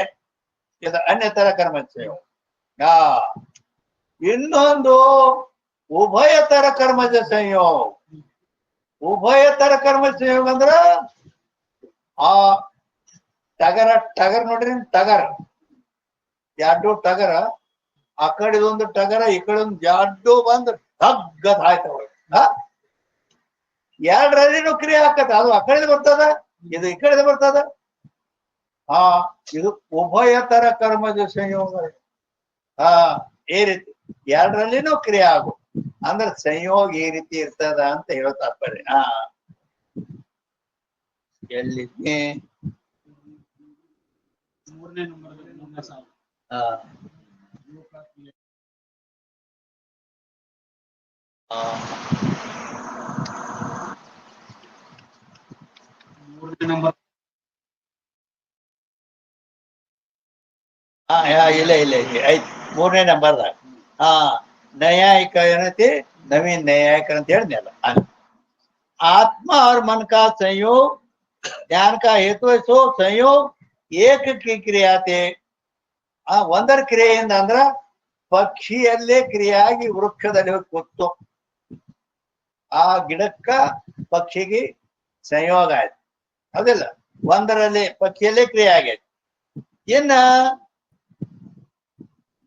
ಇದು ಅನ್ಯತರ ಕರ್ಮದ ಸಂಯೋಗ. ಇನ್ನೊಂದು ಉಭಯತರ ಕರ್ಮದ ಸಂಯೋಗ. ಉಭಯತರ ಕರ್ಮದ ಸಂಯೋಗ ಅಂದ್ರ ಟಗರ್ ನೋಡ್ರಿ, ಟಗರ್ 2 ಟಗರ, ಆ ಕಡೆದೊಂದು ಟಗರ, ಈ ಕಡೆ ಒಂದು 2 ಬಂದು ತಗ್ಗದ ಆಯ್ತವ. 2ರಲ್ಲಿನೂ ಕ್ರಿಯೆ ಹಾಕತ್ತ. ಅದು ಆ ಕಡೆ ಬರ್ತದ, ಇದು ಈ ಕಡೆ ಬರ್ತದ. ಇದು ಉಭಯತರ ಕರ್ಮದ ಸಂಯೋಗ. ಈ ರೀತಿ 2ರಲ್ಲಿನೂ ಕ್ರಿಯೆ ಆಗು ಅಂದ್ರೆ ಸಂಯೋಗ ಈ ರೀತಿ ಇರ್ತದ ಅಂತ ಹೇಳ್ತಾರೆ. ಎಲ್ಲಿದ್ದೆ? 3ನೇ ನಂಬರ್ದಲ್ಲಿ ನಮ್ಮ ಸಾವು. ಇಲ್ಲ ಐತಿ 3ನೇ ನಂಬರ್ದಾಗ. न्यायिक ಏನೈತಿ? नवीन न्यायिक ಅಂತ ಹೇಳಿದ್ನಲ್ಲ. आत्मा और मन का संयोग ज्ञान का हेतु है, सो संयोग एक की क्रिया थे. ಒಂದರ ಕ್ರಿಯೆಯಿಂದ ಅಂದ್ರ ಪಕ್ಷಿಯಲ್ಲೇ ಕ್ರಿಯೆಯಾಗಿ ವೃಕ್ಷದಲ್ಲಿ ಹೋಗಿ ಕೂತು, ಆ ಗಿಡಕ್ಕ ಪಕ್ಷಿಗೆ ಸಂಯೋಗ ಆಯ್ತು. ಹೌದಿಲ್ಲ? ಒಂದರಲ್ಲಿ ಪಕ್ಷಿಯಲ್ಲೇ ಕ್ರಿಯೆ ಆಗೈತಿ. ಇನ್ನ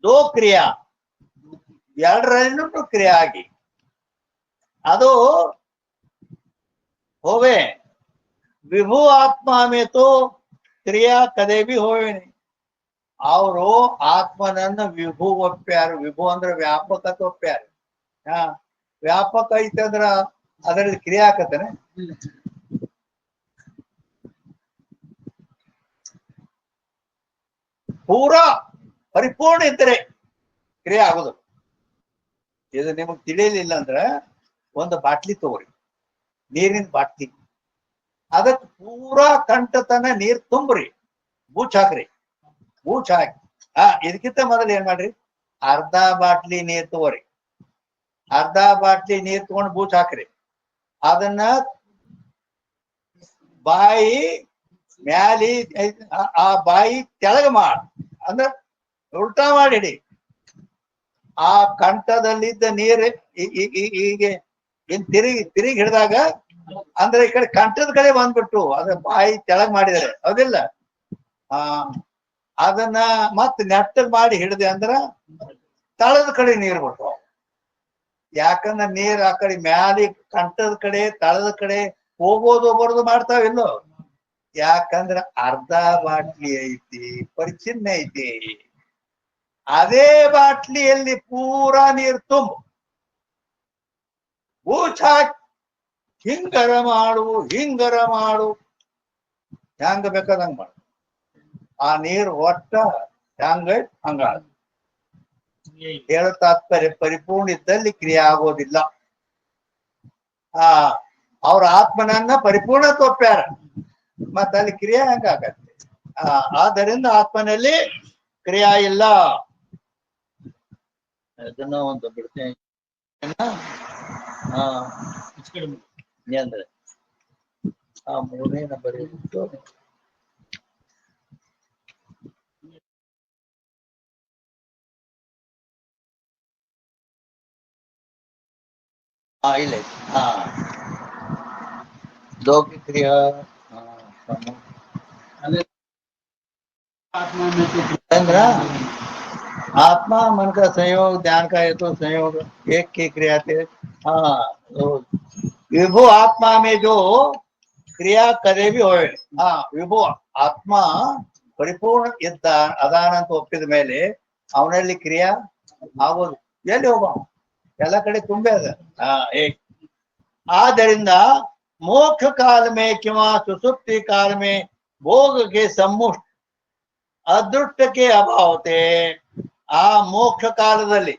2 ಕ್ರಿಯಾ, 2ರಲ್ಲೂ ಕ್ರಿಯೆ ಆಗಿ ಅದು ಹೋವೆ ವಿಭು ಆತ್ಮ में तो ಕ್ರಿಯಾ ಕದೇ भी होवे नहीं. ಅವರು ಆತ್ಮನನ್ನ ವಿಭು ಒಪ್ಪ್ಯಾರ. ವಿಭು ಅಂದ್ರೆ ವ್ಯಾಪಕತೆ ಒಪ್ಪ್ಯಾರ. ಹಾ, ವ್ಯಾಪಕ ಐತೆ ಅಂದ್ರ ಅದರಲ್ಲಿ ಕ್ರಿಯೆ ಆಕತ್ತೇನೆ. ಪೂರಾ ಪರಿಪೂರ್ಣ ಇದ್ದರೆ ಕ್ರಿಯೆ ಆಗೋದು. ಇದು ನಿಮಗ್ ತಿಳಿಯಲಿಲ್ಲ ಅಂದ್ರ ಒಂದು ಬಾಟ್ಲಿ ತಗೋರಿ, ನೀರಿನ ಬಾಟ್ಲಿ, ಅದಕ್ಕೆ ಪೂರಾ ಕಂಠತನ ನೀರ್ ತುಂಬ್ರಿ, ಬೂಚ್ ಹಾಕ್ರಿ. ಬೂಚ್ ಹಾಕಿ ಇದಕ್ಕಿಂತ ಮೊದಲು ಏನ್ ಮಾಡ್ರಿ, ಅರ್ಧ ಬಾಟ್ಲಿ ನೀರ್ ತಗೋರಿ. ಅರ್ಧ ಬಾಟ್ಲಿ ನೀರ್ ತಗೊಂಡು ಬೂಚ್ ಹಾಕ್ರಿ. ಅದನ್ನ ಬಾಯಿ ಮ್ಯಾಲಿ ಆ ಬಾಯಿ ತೆಳಗ ಮಾಡ, ಅಂದ್ರ ಉಲ್ಟಾ ಮಾಡಿಡಿ. ಆ ಕಂಠದಲ್ಲಿದ್ದ ನೀರು ಹೀಗೆ ತಿರುಗಿ ಹಿಡಿದಾಗ ಅಂದ್ರೆ ಈ ಕಡೆ ಕಂಠದ ಕಡೆ ಬಂದ್ಬಿಟ್ಟು ಅದ ಬಾಯಿ ತೆಳಗ್ ಮಾಡಿದರೆ ಹೌದಿಲ್ಲ. ಅದನ್ನ ಮತ್ ನೆಟ್ಟಗ್ ಮಾಡಿ ಹಿಡಿದೆ ಅಂದ್ರ ತಳದ ಕಡೆ ನೀರ್ ಬಿಟ್ಟು. ಯಾಕಂದ್ರೆ ನೀರ್ ಆ ಕಡೆ ಮ್ಯಾಲಿ ಕಂಠದ ಕಡೆ ತಳದ ಕಡೆ ಹೋಗೋದು ಬರೋದು ಮಾಡ್ತಾವಿಲ್ಲೋ. ಯಾಕಂದ್ರ ಅರ್ಧ ಬಾಟ್ಲಿ ಐತಿ, ಪರಿಚಿನ್ನ ಐತಿ. ಅದೇ ಬಾಟ್ಲಿಯಲ್ಲಿ ಪೂರಾ ನೀರ್ ತುಂಬ ಬೂಚ್ ಹಾಕಿ ಹಿಂಗರ ಮಾಡು, ಹೆಂಗ ಬೇಕಾದಂಗ ಮಾಡು. ಆ ನೀರು ಒಟ್ಟ ಹೆಂಗ ಹಂಗ ಹೇಳ ತಾತ್ಪರ್ಯ. ಪರಿಪೂರ್ಣ ಇದ್ದಲ್ಲಿ ಕ್ರಿಯೆ ಆಗೋದಿಲ್ಲ. ಅವ್ರ ಆತ್ಮನನ್ನ ಪರಿಪೂರ್ಣ ತೋಪ್ಯಾರ, ಮತ್ತ ಅಲ್ಲಿ ಕ್ರಿಯೆ ಹೆಂಗ ಆಗತ್ತೆ. ಆದ್ದರಿಂದ ಆತ್ಮನಲ್ಲಿ ಕ್ರಿಯಾ ಇಲ್ಲ. ಅದನ್ನ ಒಂದು ಬಿಡ್ತೇನೆ. ಅಂದ್ರೆ ಮೂರನೇ ನಂಬರ್ ಇಲ್ಲ. ಲೌಕಿಕ ಕ್ರಿಯಾ अंद्र आत्मा मन का संयोग, ध्यान का हेतु संयोग, एक की क्रिया थे. हाँ, विभु आत्मा में जो क्रिया कदे भी होए. हाँ, विभु आत्मा ಪರಿಪೂರ್ಣ ಇದ್ದ ಅದಾನ ಅಂತ ಒಪ್ಪಿದ ಮೇಲೆ ಅವನಲ್ಲಿ ಕ್ರಿಯಾ ಆಗೋದು ಎಲ್ಲಿ ಹೋಗ, ಎಲ್ಲ ಕಡೆ ತುಂಬೆ ಅದ. ಆದ್ದರಿಂದ मोक्ष काल में किंवा सुसुप्ति काल में भोग के सम्मुष्ट ಅದೃಷ್ಟಕ್ಕೆ ಅಭಾವತೆ. ಆ ಮೋಕ್ಷ ಕಾಲದಲ್ಲಿ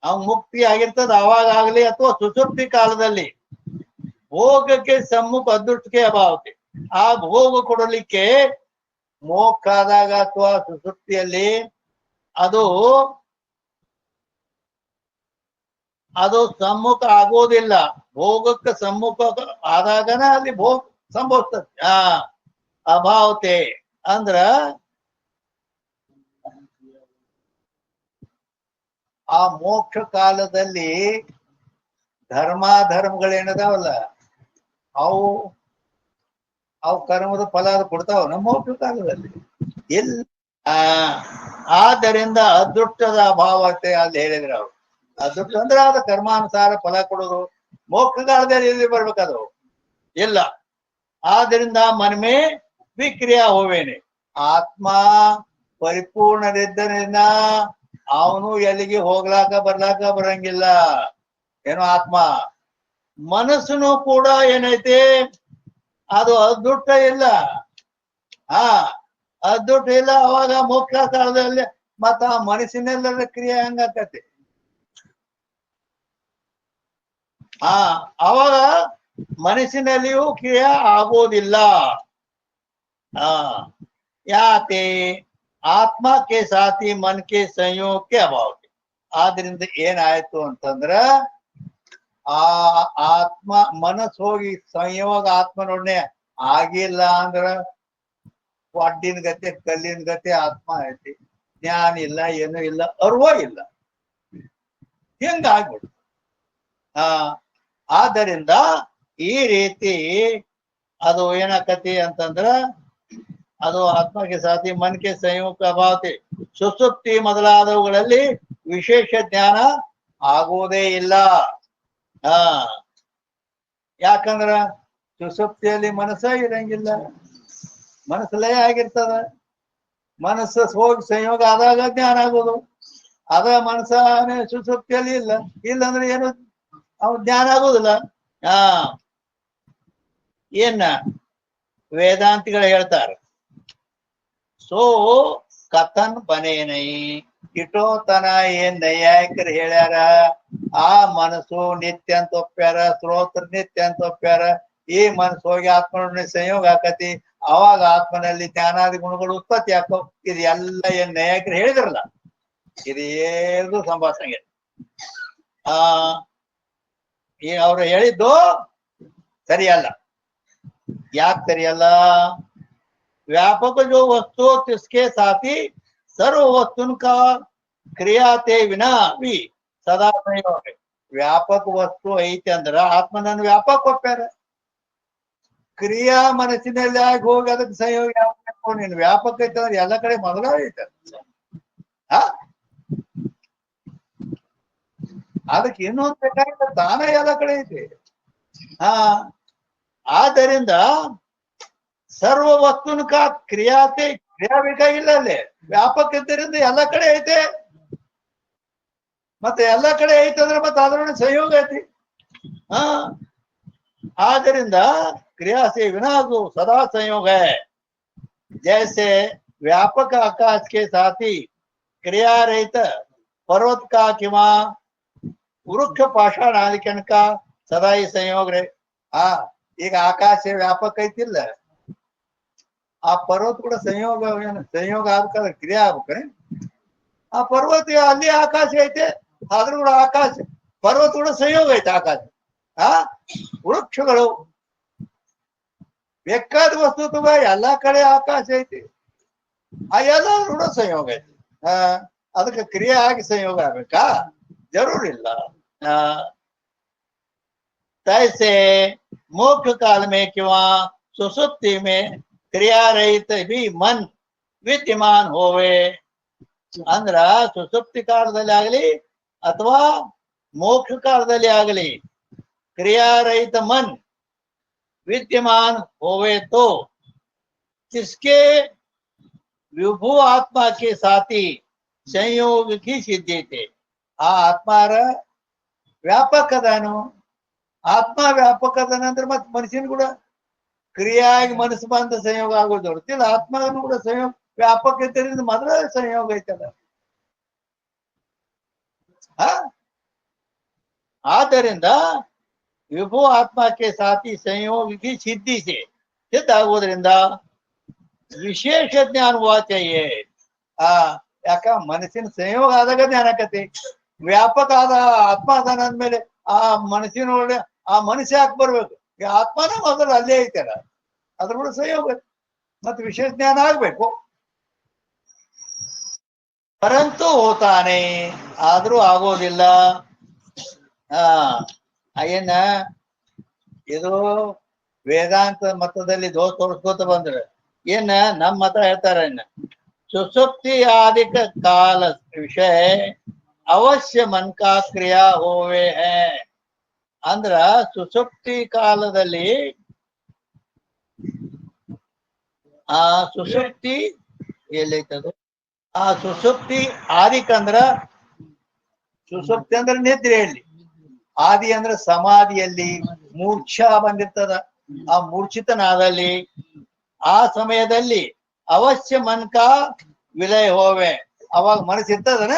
ಅವ್ ಮುಕ್ತಿ ಆಗಿರ್ತದ ಅವಾಗಲಿ ಅಥವಾ ಸುಸುಪ್ತಿ ಕಾಲದಲ್ಲಿ ಭೋಗಕ್ಕೆ ಸಮ್ಮುಖ ಅದೃಷ್ಟಕ್ಕೆ ಅಭಾವತೆ. ಆ ಭೋಗ ಕೊಡಲಿಕ್ಕೆ ಮೋಕ್ಷ ಆದಾಗ ಅಥವಾ ಸುಸುಪ್ತಿಯಲ್ಲಿ ಅದು ಸಮ್ಮುಖ ಆಗೋದಿಲ್ಲ. ಭೋಗಕ್ಕೆ ಸಮ್ಮುಖ ಆದಾಗನ ಅಲ್ಲಿ ಭೋಗ ಸಂಭವಿಸ್ತದೆ. ಅಭಾವತೆ ಅಂದ್ರ ಆ ಮೋಕ್ಷ ಕಾಲದಲ್ಲಿ ಧರ್ಮಗಳೇನದಾವಲ್ಲ ಅವು ಕರ್ಮದ ಫಲ ಕೊಡ್ತಾವ ನಮ್ಮ ಮೋಕ್ಷ ಕಾಲದಲ್ಲಿ ಇಲ್ಲ. ಆದ್ದರಿಂದ ಅದೃಷ್ಟದ ಅಭಾವತೆ ಅಲ್ಲಿ ಹೇಳಿದ್ರು ಅವ್ರು. ಅದೃಷ್ಟ ಅಂದ್ರೆ ಅದ ಕರ್ಮಾನುಸಾರ ಫಲ ಕೊಡೋದು. ಮೋಕ್ಷ ಕಾಲದಲ್ಲಿ ಎಲ್ಲಿ ಬರ್ಬೇಕಾದ್ರು ಇಲ್ಲ. ಆದ್ದರಿಂದ ಮನ್ಮೇ ವಿಕ್ರಿಯಾ ಹೋವೇನೆ. ಆತ್ಮ ಪರಿಪೂರ್ಣರಿದ್ದರಿಂದ ಅವನು ಎಲ್ಲಿಗೆ ಹೋಗ್ಲಾಕ ಬರಂಗಿಲ್ಲ. ಏನೋ ಆತ್ಮ. ಮನಸ್ಸುನು ಕೂಡ ಏನೈತೆ, ಅದು ಅದೃಷ್ಟ ಇಲ್ಲ. ಅದೃಷ್ಟ ಇಲ್ಲ. ಅವಾಗ ಮೋಕ್ಷ ಕಾಲದಲ್ಲಿ ಮತ್ತ ಆ ಮನಸ್ಸಿನೆಲ್ಲರ ಕ್ರಿಯೆ ಹಂಗಾಕತಿ. ಅವಾಗ ಮನಸ್ಸಿನಲ್ಲಿಯೂ ಕ್ರಿಯೆ ಆಗೋದಿಲ್ಲ. ಯಾತೆ ಆತ್ಮ ಕೆ ಸಾಥಿ ಮನ್ ಕೆ ಸಂಯೋಗಕ್ಕೆ ಅಭಾವ. ಆದ್ರಿಂದ ಏನಾಯ್ತು ಅಂತಂದ್ರ ಆ ಆತ್ಮ ಮನಸ್ಸು ಹೋಗಿ ಸಂಯೋಗ ಆತ್ಮನೊಡನೆ ಆಗಿಲ್ಲ ಅಂದ್ರ ಒಡ್ಡಿನ ಗತೆ ಕಲ್ಲಿನ ಗತೆ ಆತ್ಮ ಐತಿ. ಜ್ಞಾನ ಇಲ್ಲ, ಏನೂ ಇಲ್ಲ, ಅರಿವ ಇಲ್ಲ. ಹಿಂಗಾಗ್ಬಿಡು. ಆದ್ದರಿಂದ ಈ ರೀತಿ ಅದು ಏನಾಕತಿ ಅಂತಂದ್ರ ಅದು ಆತ್ಮಕ್ಕೆ ಸಾಥಿ ಮನ್ಕೆ ಸಂಯೋಗ ಅಭಾವತೆ. ಸುಸುಪ್ತಿ ಮೊದಲಾದವುಗಳಲ್ಲಿ ವಿಶೇಷ ಜ್ಞಾನ ಆಗುವುದೇ ಇಲ್ಲ. ಯಾಕಂದ್ರ ಸುಷುಪ್ತಿಯಲ್ಲಿ ಮನಸ್ಸ ಇರಂಗಿಲ್ಲ, ಮನಸ್ಸು ಲಯ ಆಗಿರ್ತದ. ಮನಸ್ಸು ಹೋಗಿ ಸಂಯೋಗ ಆದಾಗ ಜ್ಞಾನ ಆಗೋದು. ಅದ ಮನಸ್ಸ ಸುಷುಪ್ತಿಯಲ್ಲಿ ಇಲ್ಲ, ಇಲ್ಲಂದ್ರೆ ಏನು ಅವ್ ಜ್ಞಾನ ಆಗೋದಿಲ್ಲ. ಹಾ ಏನ ವೇದಾಂತಿಗಳು ಹೇಳ್ತಾರೆ, ಸೋ ಕಥನ್ ಬನೇನೈ ಇಟೋತನ ಏನ್ ನೈಯಾಯಿಕರು ಹೇಳ್ಯಾರ, ಆ ಮನಸ್ಸು ನಿತ್ಯ ಅಂತ ಒಪ್ಪ್ಯಾರ, ಶ್ರೋತ್ರ ನಿತ್ಯ ಅಂತ ಒಪ್ಪ್ಯಾರ. ಈ ಮನಸ್ಸು ಹೋಗಿ ಆತ್ಮನೊಡನೆ ಸಂಯೋಗ ಆಕತಿ, ಅವಾಗ ಆತ್ಮನಲ್ಲಿ ಜ್ಞಾನಾದಿ ಗುಣಗಳು ಉತ್ಪತ್ತಿ ಆಕವ್. ಇದು ಎಲ್ಲ ಏನ್ ನೈಯಾಯಿಕರು ಹೇಳಿದ್ರಲ್ಲ, ಇದೇನು ಸಂಭಾಷಣೆ. ಅವ್ರು ಹೇಳಿದ್ದು ಸರಿಯಲ್ಲ. ಯಾಕೆ ಸರಿಯಲ್ಲ? व्यापक जो वस्तु तिसके साथ ही सर्व वस्तुन का क्रिया ते विना भी सदा संयोग है. ವ್ಯಾಪಕ ವಸ್ತು ಐತಿ ಅಂದ್ರ ಆತ್ಮನನ್ನು ವ್ಯಾಪಕ ಒಪ್ಪ್ಯಾರ. ಕ್ರಿಯಾ ಮನಸ್ಸಿನಲ್ಲಿ ಆಗಿ ಹೋಗಿ ಅದಕ್ಕೆ ಸಂಯೋಗ ಯಾವ ನೀನು ವ್ಯಾಪಕ ಐತೆ ಅಂದ್ರೆ ಎಲ್ಲ ಕಡೆ ಮೊದಲ ಐತೆ. ಅದಕ್ಕೆ ಇನ್ನೊಂದು ಬೇಕಾಗಿಲ್ಲ, ತಾನೇ ಎಲ್ಲ ಕಡೆ ಐತಿ. ಆದ್ದರಿಂದ ಸರ್ವ ವಸ್ತುನ ಕಾ ಕ್ರಿಯಾತೆ ಕ್ರಿಯಾ ಬೇಕಾಗಿಲ್ಲ, ಅಲ್ಲಿ ವ್ಯಾಪಕ ಇದ್ದರಿಂದ ಎಲ್ಲ ಕಡೆ ಐತೆ. ಮತ್ತೆ ಎಲ್ಲ ಕಡೆ ಐತಂದ್ರೆ ಮತ್ತೆ ಅದರೊಳಗೆ ಸಂಯೋಗ ಐತಿ. ಆದ್ದರಿಂದ क्रिया से बिना जो सदा संयोग है, जैसे व्यापक आकाश के साथ ही क्रिया रहित पर्वत का किंवा वृक्ष पाषाण आदि का सदा ही संयोग रहे. ಈಗ ಆಕಾಶ ವ್ಯಾಪಕ ಐತಿಲ್ಲ, ಆ ಪರ್ವತ ಕೂಡ ಸಂಯೋಗ ಸಂಯೋಗ ಆಗ್ಬೇಕಾದ್ರೆ ಕ್ರಿಯೆ ಆಗ್ಬೇಕ್ರೆ. ಆ ಪರ್ವತ ಅಲ್ಲಿ ಆಕಾಶ ಐತೆ, ಆದ್ರೂ ಕೂಡ ಆಕಾಶ ಪರ್ವತ ಕೂಡ ಸಂಯೋಗ ಐತೆ. ಆಕಾಶ ವೃಕ್ಷಗಳು ಬೇಕಾದ ವಸ್ತು ತುಂಬ ಎಲ್ಲಾ ಕಡೆ ಆಕಾಶ ಐತಿ, ಆ ಎಲ್ಲ ಕೂಡ ಸಂಯೋಗ ಐತಿ. ಅದಕ್ಕೆ ಕ್ರಿಯೆ ಆಗಿ ಸಂಯೋಗ ಆಗ್ಬೇಕಾ? ಜರೂರಿಲ್ಲ. तैसे मोक्ष काल में किंवा सुसुप्ति में क्रिया रहित भी मन विद्यमान होवे. ಅಂದ್ರ ಸುಸುಪ್ತಿ ಕಾಲದಲ್ಲಿ ಆಗಲಿ ಅಥವಾ ಮೋಕ್ಷ ಕಾಲದಲ್ಲಿ ಆಗಲಿ क्रियारहित मन विद्यमान होवे तो किसके विभु आत्मा के साथ ही संयोग की सिद्धि थे. ಆ ಆತ್ಮಾರ ವ್ಯಾಪಕ ಅದಾನು, ಆತ್ಮ ವ್ಯಾಪಕ ಅದಾನ ಅಂದ್ರೆ ಮತ್ತೆ ಮನುಷ್ಯನ ಕೂಡ ಕ್ರಿಯಾಗಿ ಮನಸ್ಸು ಬಂದ ಸಂಯೋಗ ಆಗೋದು ಹೊರತಿಲ್ಲ. ಆತ್ಮನು ಕೂಡ ಸಂಯೋಗ ವ್ಯಾಪಕ ಇದ್ದರಿಂದ ಮೊದಲ ಸಂಯೋಗ ಐತಲ್ಲ. ಆದ್ದರಿಂದ ವಿಭು ಆತ್ಮಕ್ಕೆ ಸಾಥಿ ಸಂಯೋಗಕ್ಕೆ ಸಿದ್ಧಿ ಸಿದ್ಧ ಆಗೋದ್ರಿಂದ ವಿಶೇಷ ಜ್ಞಾನ ವಾಚಯ್ಯೆ. ಯಾಕ ಮನಸ್ಸಿನ ಸಂಯೋಗ ಆದಾಗ ಜ್ಞಾನ ಆಕತಿ. ವ್ಯಾಪಕ ಆದ ಆತ್ಮ ಅದಾನ ಅಂದ್ಮೇಲೆ ಆ ಮನಸ್ಸಿನೊಳಗೆ ಆ ಮನಸ್ಸು ಯಾಕೆ ಬರ್ಬೇಕು? ಆತ್ಮನ ಮೊದಲು ಅಲ್ಲೇ ಐತಲ್ಲ, ಅದ್ರ ಕೂಡ ಸಂಯೋಗ ಮತ್ತೆ ವಿಶೇಷ ಜ್ಞಾನ ಆಗ್ಬೇಕು. ಪರಂತು ಹೋತಾನೆ, ಆದ್ರೂ ಆಗೋದಿಲ್ಲ. ಏನ ಇದು ವೇದಾಂತ ಮತದಲ್ಲಿ ದೋಷ ತೋರಿಸ್ಕೋತ ಬಂದ್ರೆ ಏನ ನಮ್ಮ ಮತ ಹೇಳ್ತಾರ, ಇನ್ನ ಸುಸುಪ್ತಿ ಆದಿಕ ಕಾಲ ವಿಷಯ ಅವಶ್ಯ ಮನ್ ಕಾ ಕ್ರಿಯಾ ಹೋವೆ ಹೇ. ಅಂದ್ರ ಸುಸುಪ್ತಿ ಕಾಲದಲ್ಲಿ ಆ ಸುಸುಪ್ತಿ ಎಲ್ಲೈತದು, ಆ ಸುಸುಪ್ತಿ ಆದಿಕ್ ಅಂದ್ರ ಸುಸುಪ್ತಿ ಅಂದ್ರೆ ನಿದ್ರೆಯಲ್ಲಿ, ಆದಿ ಅಂದ್ರೆ ಸಮಾಧಿಯಲ್ಲಿ ಮೂರ್ಛಾ ಬಂದಿರ್ತದ. ಆ ಮೂರ್ಛಿತನಾದಲ್ಲಿ ಆ ಸಮಯದಲ್ಲಿ ಅವಶ್ಯ ಮನ್ಕ ವಿಲಯ ಹೋವೆ. ಅವಾಗ ಮನಸ್ಸು ಇರ್ತದನ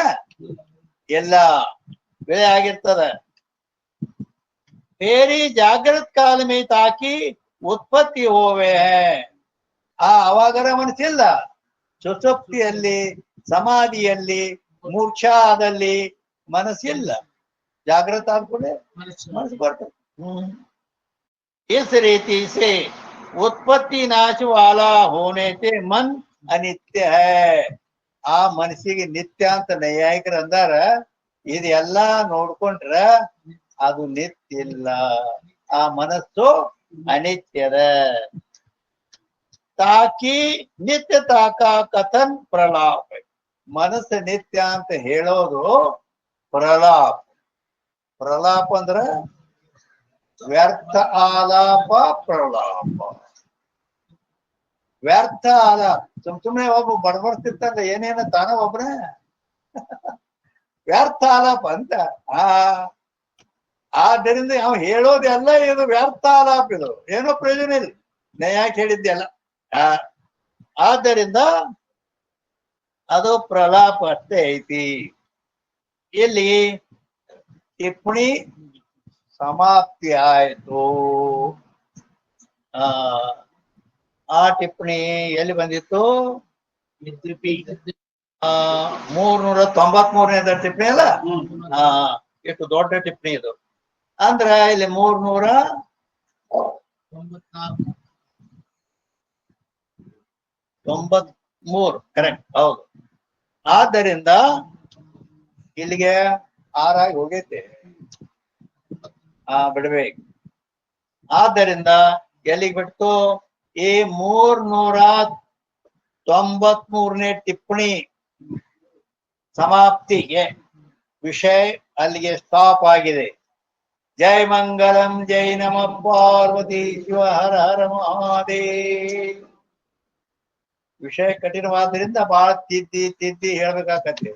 ಎಲ್ಲ ವಿಲಯ ಆಗಿರ್ತದ. ಬೇರೆ ಜಾಗೃತ ಕಾಲ ಮೇ ತಾಕಿ ಉತ್ಪತ್ತಿ ಹೋವೆ. ಅವಾಗರ ಮನಸ್ಸಿಲ್ಲ. ಸುಸುಪ್ತಿಯಲ್ಲಿ ಸಮಾಧಿಯಲ್ಲಿ ಮೂರ್ಛಾದಲ್ಲಿ ಮನಸ್ಸಿಲ್ಲ. ಜಾಗೃತ ಆದ್ಕೂಡಲೇ ಮನಸ್ಸು ಬರ್ತದೆ. इस रीति से उत्पत्ति नाश वाला होने से मन अनित्य है. ಆ ಮನಸ್ಸಿಗೆ ನಿತ್ಯ ಅಂತ ನೈಯಾಯಿಕರು ಅಂದಾರ. ಇದೆಲ್ಲಾ ನೋಡ್ಕೊಂಡ್ರ ಅದು ನಿತ್ಯ ಇಲ್ಲ, ಆ ಮನಸ್ಸು ಅನಿತ್ಯದ. ತಾಕಿ ನಿತ್ಯ ತಾಕ ಕಥನ್ ಪ್ರಲಾಪ. ಮನಸ್ಸು ನಿತ್ಯ ಅಂತ ಹೇಳೋದು ಪ್ರಲಾಪ. ಪ್ರಲಾಪ ಅಂದ್ರ ವ್ಯರ್ಥ ಆಲಾಪ ಪ್ರಲಾಪ. ವ್ಯರ್ಥ ಆಲಾಪ ಸುಮ್ನೆ ಒಬ್ಬ ಬಡಬಡ್ತಿರ್ತಾನೆ ಏನೇನ ತಾನ ಒಬ್ಬನೇ ವ್ಯರ್ಥ ಆಲಾಪ ಅಂತ. ಆದ್ದರಿಂದ ನಾವು ಹೇಳೋದೆಲ್ಲ ಇದು ವ್ಯರ್ಥ ಆಲಾಪ, ಇದು ಏನೋ ಪ್ರಯೋಜನ ಇಲ್ಲ. ನಾ ಯಾಕೆ ಹೇಳಿದ್ದೆಲ್ಲ ಆದ್ದರಿಂದ ಅದು ಪ್ರಲಾಪ ಅಷ್ಟೇ ಐತಿ. ಇಲ್ಲಿ ಟಿಪ್ಪಣಿ ಸಮಾಪ್ತಿ ಆಯ್ತು. ಆ ಟಿಪ್ಪಣಿ ಎಲ್ಲಿ ಬಂದಿತ್ತು? 393ನೇ ಟಿಪ್ಪಣಿ ಅಲ್ಲ. ಎಷ್ಟು ದೊಡ್ಡ ಟಿಪ್ಪಣಿ ಇದು ಅಂದ್ರ ಇಲ್ಲಿ 393 ಕರೆಕ್ಟ್, ಹೌದು. ಆದ್ದರಿಂದ ಇಲ್ಲಿಗೆ 6 ಆಗಿ ಹೋಗೈತೆ. ಬಿಡ್ಬೇಕು. ಆದ್ದರಿಂದ ಎಲ್ಲಿಗೆ ಬಿಡ್ತು? ಈ 393ನೇ ಟಿಪ್ಪಣಿ ಸಮಾಪ್ತಿಗೆ ವಿಷಯ ಅಲ್ಲಿಗೆ ಸ್ಟಾಪ್ ಆಗಿದೆ. ಜೈ ಮಂಗಲಂ, ಜೈ ನಮ ಪಾರ್ವತಿ ಶಿವ, ಹರ ಹರ ಮಹಾದೇವ್. ವಿಷಯ ಕಠಿಣವಾದ್ರಿಂದ ಬಹಳ ತಿದ್ದಿ ಹೇಳ್ಬೇಕಾಗತ್ತೆ.